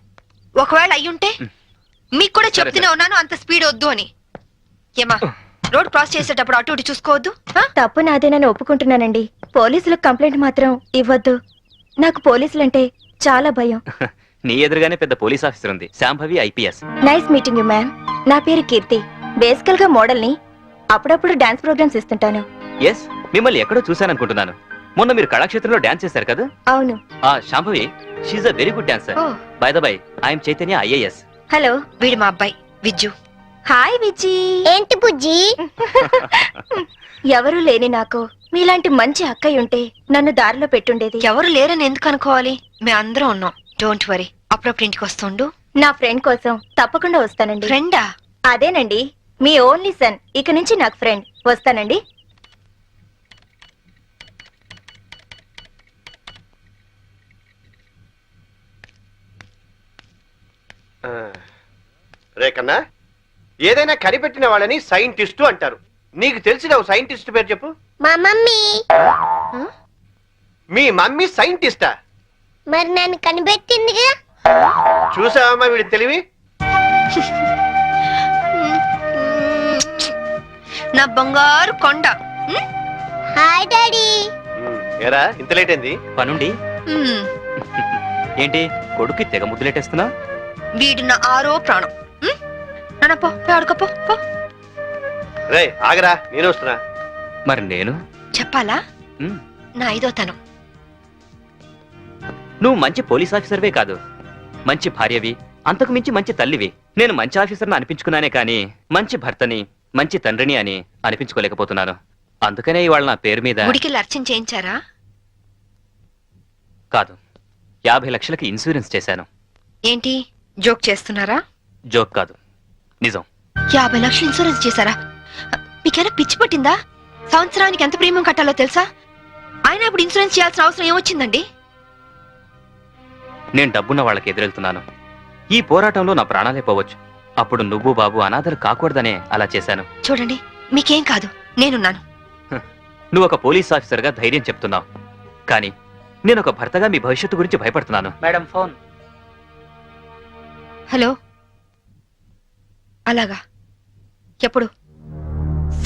ఒకవేళ అయ్యుంటే మీకు కూడా చెప్తూనే ఉన్నాను అంత స్పీడ్ వద్దు అని. ఏమా, రోడ్ క్రాస్ చేసేటప్పుడు అటు ఇటు చూసుకోవద్దు. తప్పు నాదేనని ఒప్పుకుంటున్నానండి. పోలీసులకు కంప్లైంట్ మాత్రం ఇవ్వద్దు. నాకు పోలీసులంటే చాలా భయం. నీ ఎదురుగానే పెద్ద పోలీస్ ఆఫీసర్ ఉంది, Shambhavi IPS. Nice meeting you ma'am. నా పేరు కీర్తి. బేసికల్ గా మోడల్ ని. అప్పుడప్పుడు డాన్స్ ప్రోగ్రామ్స్ ఇస్తుంటాను. ఎస్, మిమ్మల్ని ఎక్కడో చూశాననుకుంటున్నాను. మొన్న మీరు కళాక్షేత్రంలో డాన్స్ చేశారు కదా? అవును. Shambhavi, she's a very good dancer. By the by, I'm Chaitanya IAS. Hello, వీడు మా అబ్బాయి విజ్జు. హాయ్ విజ్జి. ఏంటి బుజ్జి? ఎవరు లేని నాకు మీలాంటి మంచి అక్కయ్య ఉంటే నన్ను దారిలో పెట్టుండేది. ఎవరు లేరని ఎందుకు అనుకోవాలి? మేము అందరం ఉన్నాం. Don't worry. అప్పుడప్పుడు ఇంటికి వస్తుండు. నా ఫ్రెండ్ కోసం తప్పకుండా వస్తానండి. ఫ్రెండా? అదేనండి, మీ ఓన్లీ సన్. ఇక నుంచి నాకు ఫ్రెండ్. వస్తానండి. రేకన్నా, ఏదైనా కనిపెట్టిన వాళ్ళని సైంటిస్టు అంటారు. నీకు తెలిసిన సైంటిస్ట్ పేరు చెప్పు. మా మమ్మీ. మీ మమ్మీ సైంటిస్టా? మరి నన్ను కనిపెట్టిందిగా. చూసావమ్మా వీడి తెలివి. నా బంగారు కొండ. Hi daddy. ఏరా, ఇంత లేట్ అయింది? పనుండి. ఏంటి కొడుకు తెగ ముద్దులేటేస్తున్నా? వీడు నా ఆరో ప్రాణం. నాన్న పో ఆడుకోపో పో. రే ఆగరా నేను వస్తున్నా. మరి నేను చెప్పాలా? ఉమ్, నా 5వ తనం. నువ్వు మంచి పోలీస్ ఆఫీసర్వే కాదు, మంచి భార్యవి, అంతకు మించి మంచి తల్లివి. నేను మంచి ఆఫీసర్ని అనిపించుకున్నానే కానీ మంచి భర్తని, మంచి తండ్రిని అని అనిపించుకోలేకపోతున్నాను. అందుకనే ఇవాళ నా పేరు మీద గుడికి అర్చన చేయించారా? కాదు, 50 లక్షలకి ఇన్సూరెన్స్ చేశాను. ఏంటి జోక్ చేస్తున్నారా? జోక్ కాదు, నిజం. 50 లక్షలు ఇన్సూరెన్స్ చేశారా? మీకైనా పిచ్చి పట్టిందా? సంవత్సరానికి ఎంత ప్రీమియం కట్టాలో తెలుసా? ఆయన ఇప్పుడు ఇన్సూరెన్స్ చేయాల్సిన అవసరం ఏమొచ్చిందండి? నేను డబ్బున్న వాళ్ళకి ఎదురెళ్తున్నాను. ఈ పోరాటంలో నా ప్రాణాలే పోవచ్చు. అప్పుడు నువ్వు బాబు అనాథలు కాకూడదనే అలా చేశాను. చూడండి, మీకేం కాదు, నేనున్నాను. నువ్వు ఒక పోలీస్ ఆఫీసర్గా ధైర్యం చెప్తున్నావు, కానీ నేను ఒక భర్తగా మీ భవిష్యత్తు గురించి భయపడుతున్నాను. Madam phone. హలో, అలాగా? ఎప్పుడు?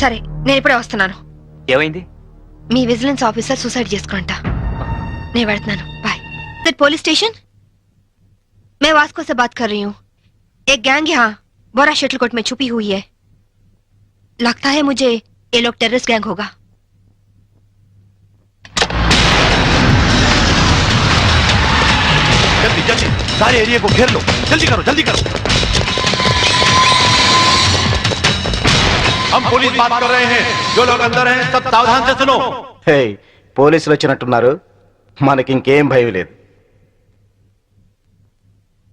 సరే, నేను ఇప్పుడే వస్తున్నాను. ఏమైంది? మీ విజిలెన్స్ ఆఫీసర్ సూసైడ్ చేసుకుంటా. నేను వెళ్తున్నాను, బాయ్. सर पुलिस स्टेशन, मैं वास्को से बात कर रही हूँ. एक गैंग यहाँ बोरा शटलकोट में छुपी हुई है. लगता है मुझे ये लोग टेररिस्ट गैंग होगा. जल्दी जल्दी सारे एरिया को घेर लो, जल्दी करो जल्दी करो. हम पुलिस बात कर रहे हैं, जो लोग अंदर हैं सब सावधान से सुनो. హే, పోలీసులు వచ్చినట్టున్నారు, మనకి ఇంకేం భయం లేదు.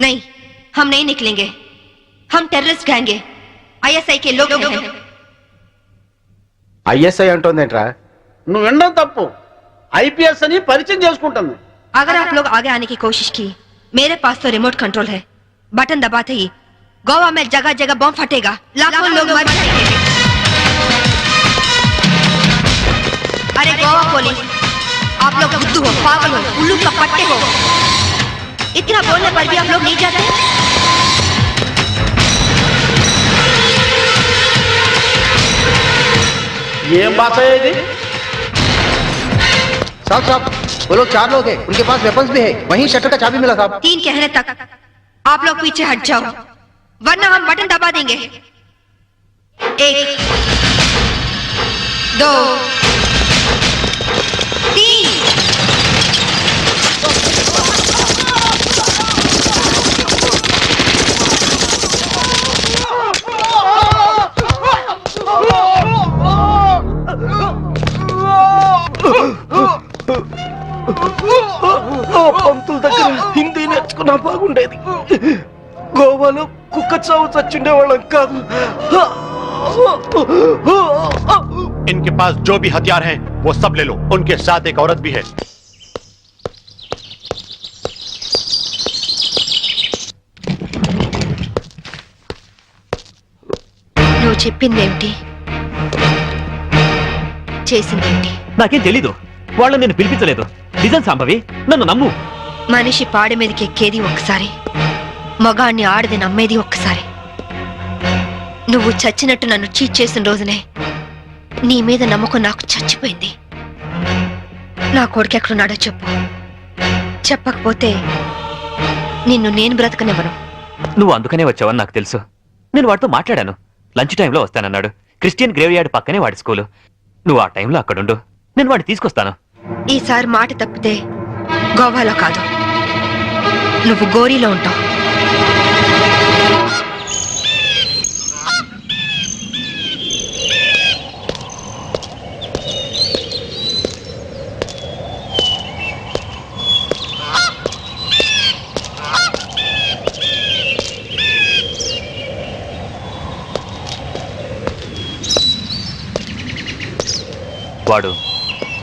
नहीं, हम नहीं निकलेंगे. हम टेररिस्ट गैंग हैं, ISI के लोग हैं. ఐఎస్ఐ అంటోందేంట్రా? నువ్వు వినడం తప్పు. ఐపీఎస్ అని పరిచయం చేసుకుంటుంది. अगर आप लोग आगे आने की कोशिश की, मेरे पास तो रिमोट कंट्रोल है. बटन दबाते ही गोवा में जगह जगह बम फटेगा, लाखों लोग मर जाएंगे. अरे गोवा पुलिस, आप लोग बुद्धू हो, पागल हो, उल्लू का पट्टे हो. इतना बोलने पर भी आप लोग नहीं जाते. ये बात है ये? साहब साहब, वो लोग 4 लोग हैं, उनके पास वेपन्स भी है. वहीं शटर का चाबी मिला साहब. 3 कहने तक आप लोग पीछे हट जाओ, वरना हम बटन दबा देंगे. 1 2 3. పంతుల దగ్గర హిందీ నేర్చుకున్నా బాగుండేది. గోవాలో కుక్క చావు చచ్చుండే వాళ్ళం కాదు. इनके पास जो भी हथियार हैं वो सब ले लो. उनके साथ एक औरत भी है. నువ్వు చెప్పిందేమిటి, చేసిందేమిటి? నాకేం తెలీదు. వాళ్ళని నేను పిలిపించలేదు. నిజం సంభవి, నన్ను నమ్ము. మనిషి పాడి మీదకి ఎక్కేది ఒక్కసారి, మగాణ్ణి ఆడది నమ్మేది ఒక్కసారి. నువ్వు చచ్చినట్టు నన్ను చీట్ చేసిన రోజునే నీ మీద నమ్మకం నాకు చచ్చిపోయింది. నా కొడుకు ఎక్కడున్నాడో చెప్పు. చెప్పకపోతే నిన్ను నేను బ్రతకనివ్వను. నువ్వు అందుకనే వచ్చావని నాకు తెలుసు. నేను వాడితో మాట్లాడాను. లంచ్ టైంలో వస్తానన్నాడు. క్రిస్టియన్ గ్రేవ్ యార్డ్ పక్కనే వాడి స్కూలు. నువ్వు ఆ టైంలో అక్కడుండు, నేను వాడిని తీసుకొస్తాను. ఈసారి మాట తప్పితే గోవాలో కాదు, నువ్వు గోరీలో ఉంటావు. వాడు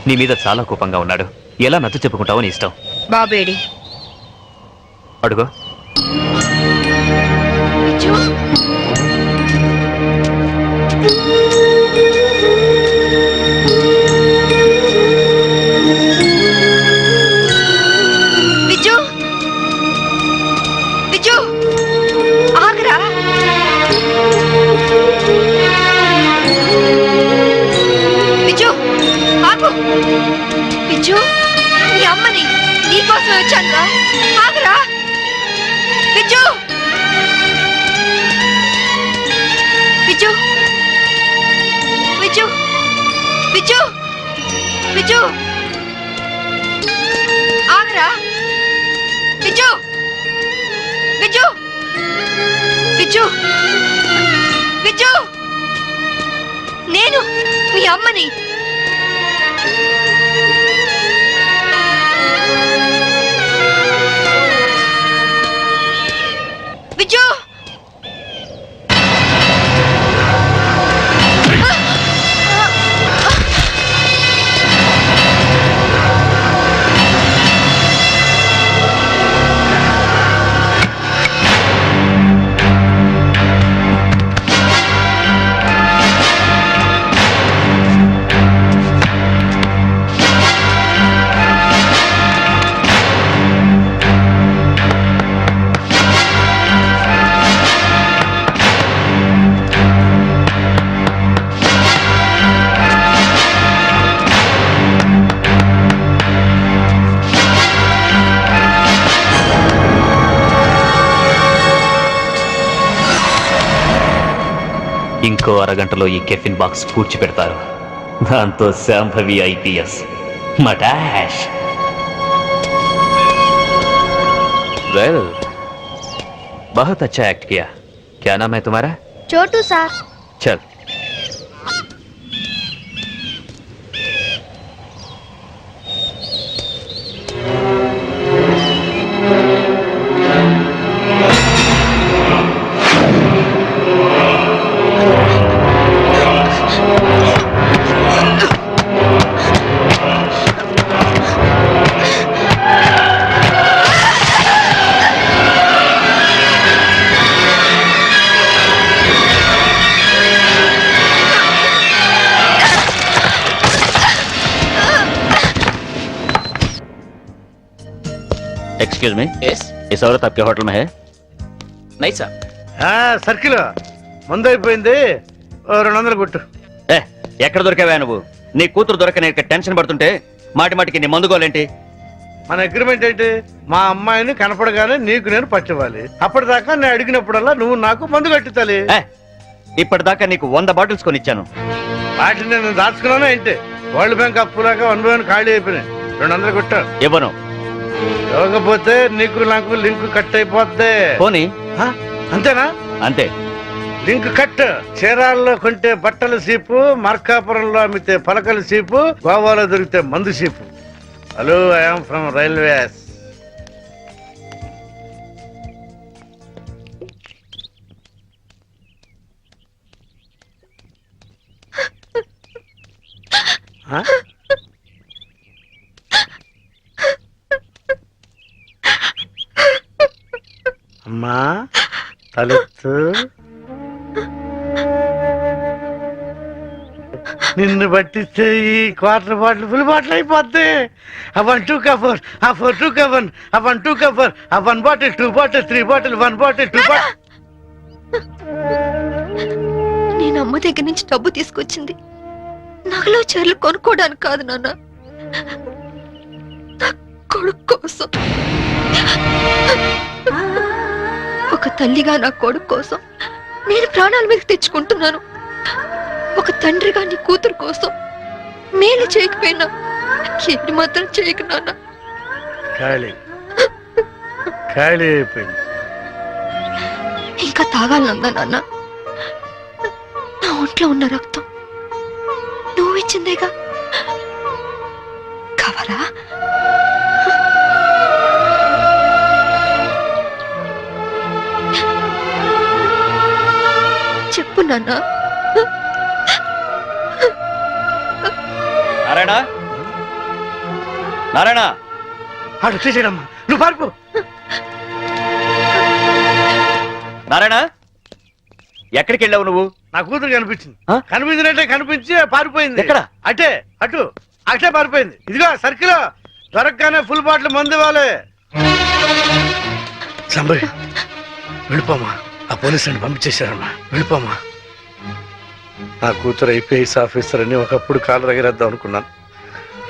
నీ మీద చాలా కోపంగా ఉన్నాడు. ఎలా నచ్చ చెప్పుకుంటావో నీ ఇష్టం. బాబేడి అడుగు. విజు, విజు ఆగరా. విజు ఆగు. విజు, నీ అమ్మని నీకోసమే వచ్చాను. ఆగరా విజు. విజు విజు ఆగరా విజు విజు విజు విజు నేను మీ అమ్మని. విజు ఇంకో అరగంటలో ఈ కెఫిన్ బాక్స్ పూడ్చిపెడతారు. దాంతో శాంభవి ఐపీఎస్ మటాష్. वेल बहुत अच्छा एक्ट किया. क्या नाम है तुम्हारा? छोटू सर. चल. Excuse me, yes. इस औरत आपके होटल में है? नहीं साहब. సర్కిల్ మందు అయిపోయింది, 200 కొట్టు. ఏ ఎక్కడ దొరికావా నువ్వు? నీ కూతురు దొరకని టెన్షన్ పడుతుంటే మాటి మాటికి నీ మందుకోలేంటి? మన అగ్రిమెంట్ ఏంటి? మా అమ్మాయిని కనపడగానే నీకు నేను పట్టివ్వాలి. అప్పటిదాకా నేను అడిగినప్పుడల్లా నువ్వు నాకు మందు కట్టించాలి. ఇప్పటిదాకా నీకు 100 బాటిల్స్ కొనిచ్చాను. వాటిని నేను దాచుకున్నాను ఏంటి? వరల్డ్ బ్యాంక్ అప్పులాగా 1 by 1 ఖాళీ అయిపోయినాయి. 200 కొట్టు. ఇవ్వను. ఇవ్వకపోతే నీకు నాకు లింక్ కట్ అయిపోద్ది. పోనీ. అంతేనా? అంతే. Link cut. చీరాల్లో కొంటే బట్టల సీపు, మార్కాపురంలో అమ్మితే పలకల సీపు, గోవాలో దొరికితే మందు cheap. Hello, I'm from railways. అమ్మా తలెత్తు. నిన్ను పట్టిస్తే ఈ క్వార్టర్ బాటిల్ ఫుల్ బాటిల్ అయిపోద్ది. ఆ 1 2 కవర్, ఆ 4 2 కవర్, ఆ 1 2 కవర్, ఆ 1 bottle 2 bottle 3 bottle 1 bottle 2 bottle. నేను అమ్మ దగ్గర నుంచి డబ్బు తీసుకొచ్చింది నగలో చీరలు కొనుక్కోవడానికి కాదు నాన్న, నా కొడుకు కోసం. ఒక తల్లిగా నా కొడుకు కోసం నేను ప్రాణాల మీద తెచ్చుకుంటున్నాను. ఒక తండ్రిగా నీ కూతురు కోసం మేలు చేయకపోయినా ఏడు మాత్రం చేయకు నాన్న. ఖాళీ ఖాళీ అయిపోయింది. ఇంకా తాగాలనుందా నాన్న? నా ఒంట్లో ఉన్న రక్తం నువ్వు ఇచ్చిందేగా, కావాలా? చెప్పు నాన్న. నారాయణ, నారాయణ, ఆడు చేసేయడమ్మా, నువ్వు పారిపో. నారాయణ, ఎక్కడికి వెళ్ళావు నువ్వు? నా కూతురు కనిపించింది. కనిపించినట్టే కనిపించి పారిపోయింది. ఎక్కడ? అటే అటు అటే పారిపోయింది. ఇదిగో సర్కిల్ దొరకగానే ఫుల్ బాటిల్ మందు ఇవ్వాలి. సంబరి వెళ్ళిపోమా, ఆ పోలీసులను పంపించేశారమ్మా, వెళ్ళిపోమా. నా కూతురు ఐపీఎస్ ఆఫీసర్ అని ఒకప్పుడు కాలర్ ఎగరేద్దాం అనుకున్నాను.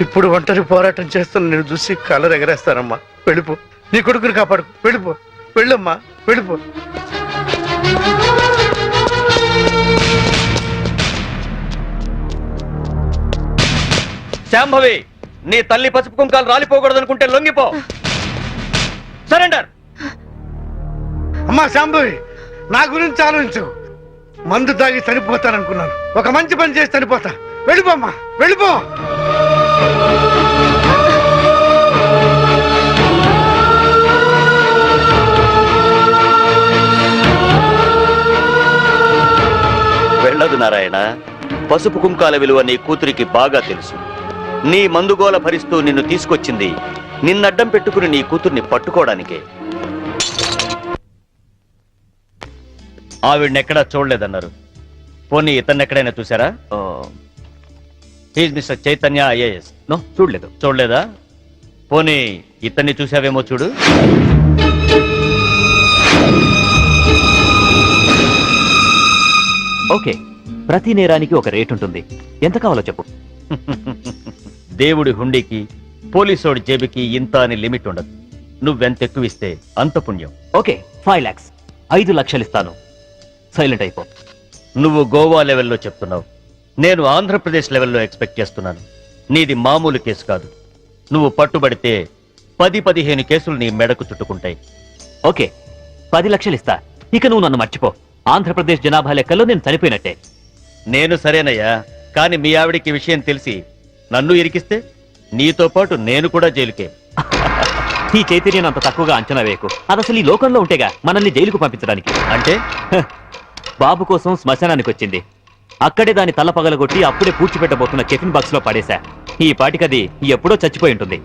ఇప్పుడు ఒంటరి పోరాటం చేస్తున్న నేను చూసి కాలర్ ఎగరేస్తానమ్మా. వెళ్ళిపో, నీ కొడుకుని కాపాడు. వెళ్ళిపో, వెళ్ళమ్మా, వెళ్ళిపో. శాంభవి, నీ తల్లి పసుపు కుంకాలు రాలిపోకూడదు అనుకుంటే లొంగిపో. సరెండర్. అమ్మా శాంభవి, నా గురించి ఆలోచించు. మందు తాగి చనిపోతాననుకున్నాను, ఒక మంచి పని చేసి చనిపోతా. వెళ్ళిపోమ్మా, వెళ్ళిపో. వెళ్ళదు నారాయణ. పసుపు కుంకాల విలువ నీ కూతురికి బాగా తెలుసు. నీ మందుగోల భరిస్తూ నిన్ను తీసుకొచ్చింది నిన్నడ్డం పెట్టుకుని నీ కూతుర్ని పట్టుకోవడానికే. ఆవిడనెక్కడా చూడలేదన్నారు. పోనీ ఇతన్ని ఎక్కడైనా చూసారా? Mister Chaitanya IAS. నో, చూడలేదా? పోనీ ఇతన్ని చూసావేమో చూడు. ఓకే, ప్రతి నేరానికి ఒక రేట్ ఉంటుంది. ఎంత కావాలో చెప్పు. దేవుడి హుండీకి, పోలీసోడి జేబుకి ఇంత అని లిమిట్ ఉండదు. నువ్వెంత ఎక్కువ ఇస్తే అంత పుణ్యం. ఓకే, 5 lakhs, 5 లక్షలు ఇస్తాను. సైలెంట్ అయిపో. నువ్వు గోవా లెవెల్లో చెప్తున్నావు, నేను ఆంధ్రప్రదేశ్ లెవెల్లో ఎక్స్పెక్ట్ చేస్తున్నాను. నీది మామూలు కేసు కాదు. నువ్వు పట్టుబడితే 10-15 కేసులు నీ మెడకు చుట్టుకుంటాయి. ఓకే, 10 లక్షలు ఇస్తా. ఇక నువ్వు నన్ను మర్చిపో. ఆంధ్రప్రదేశ్ జనాభా లెక్కల్లో నేను చనిపోయినట్టే. నేను సరేనయ్యా, కానీ మీ ఆవిడికి విషయం తెలిసి నన్ను ఇరికిస్తే నీతో పాటు నేను కూడా జైలుకే. ఈ చైతన్యం అంత తక్కువగా అంచనా వేయకు. అది అసలు ఈ లోకంలో ఉంటేగా మనల్ని జైలుకు పంపించడానికి. అంటే బాబు కోసం శ్మశానానికి వచ్చింది. అక్కడే దాని తల పగలగొట్టి అప్పుడే పూడ్చిపెట్టబోతున్న కెఫిన్ బాక్స్ లో పడేశా. ఈ పాటికది ఎప్పుడో చచ్చిపోయి ఉంటుంది.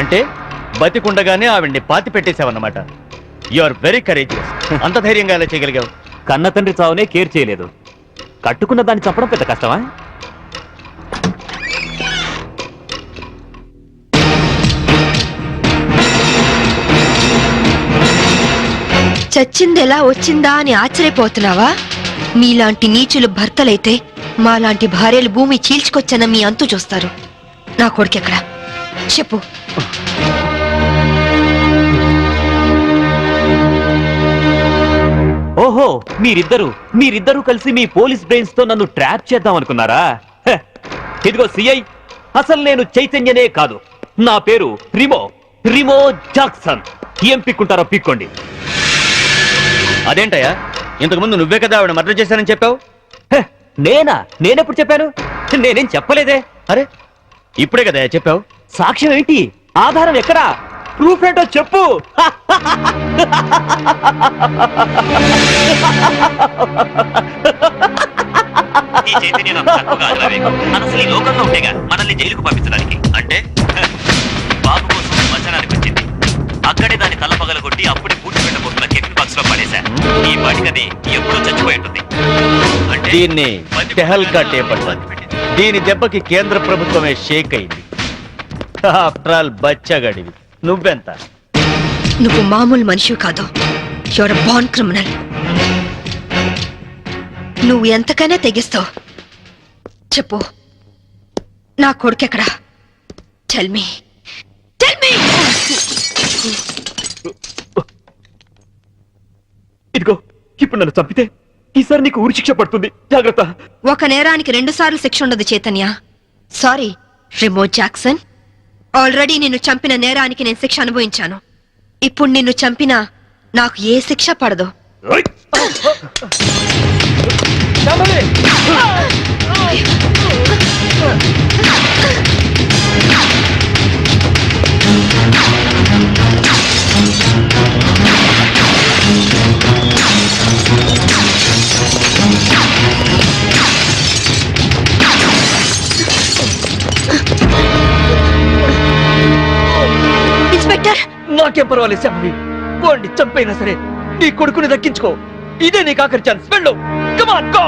అంటే బతికుండగానే ఆవిడ్ని పాతి పెట్టేశావన్నమాట. You are very courageous. అంత ధైర్యంగా ఎలా చేయగలిగావు? కన్న తండ్రి చావునే కేర్ చేయలేదు. కట్టుకున్న దాన్ని చంపడం పెద్ద కష్టమా? చచ్చింది ఎలా వచ్చిందా అని ఆశ్చర్యపోతున్నావా? మీలాంటి నీచులు భర్తలైతే మాలాంటి భార్యలు భూమి చీల్చుకొచ్చన్న మీ అంతు చూస్తారు. నా కొడుకెక్కడా చెప్పు. ఓహో, మీరిద్దరూ కలిసి మీ పోలీస్ బ్రెయిన్స్ తో నన్ను ట్రాప్ చేద్దాం అనుకున్నారా? ఇదిగో సిఐ, అసలు నేను చైతన్యనే కాదు. నా పేరు రిమో జాక్సన్. ఏం పిక్కుంటారో పిక్కోండి. అదేంటయ్యా, ఇంతకుముందు నువ్వే కదా ఆవిడ మర్డర్ చేశానని చెప్పావు. నేనెప్పుడు చెప్పాను? నేనేం చెప్పలేదే. అరే, ఇప్పుడే కదా చెప్పావు. సాక్ష్యం ఏంటి? ఆధారం ఎక్కడా? ప్రూఫ్ ఏంటో చెప్పు. ఈ లోకంలో ఉండేగా మనల్ని జైలుకు పంపించడానికి. అంటే బాబు కోసం శ్మశానానికి వచ్చింది. అక్కడే దాని తల పగలగొట్టి అప్పుడే పూడ్చిపెట్టబోతున్న కెఫిన్ బాక్స్ లో పడేశా. ఈ పాటికది ఎప్పుడో చచ్చిపోయి ఉంటుంది. దీన్ని టెహల్కా టేప్ అంటారు. దీని దెబ్బకి కేంద్ర ప్రభుత్వమే షేక్ అయింది. ఆఫ్టర్ ఆల్ బచ్చగాడివి. నువ్వెంత? నువ్వు మామూలు మనిషివి కాదు. Your born criminal. నువ్వు ఎంతకైనా తెగిస్తావు. చెప్పు, నా కొడుకెక్కడా? Tell me. ఇదిగో, ఇప్పుడు నన్ను చంపితే ఈసారి నీకు ఉరి శిక్ష పడుతుంది. జాగ్రత్త. ఒక నేరానికి 2 సార్లు శిక్ష ఉండదు Chaitanya. Sorry Remo Jackson. Already నిన్ను చంపిన నేరానికి నేను శిక్ష అనుభవించాను. ఇప్పుడు నిన్ను చంపినా నాకు ఏ శిక్ష పడదు. ఇన్స్పెక్టర్, నాకేం పర్వాలేదు శాంభవి. వాడిని చంపైనా సరే నీ కొడుకుని దక్కించుకో. ఇదే నీకు ఆఖరి ఛాన్స్. వెళ్ళు. Come on, go.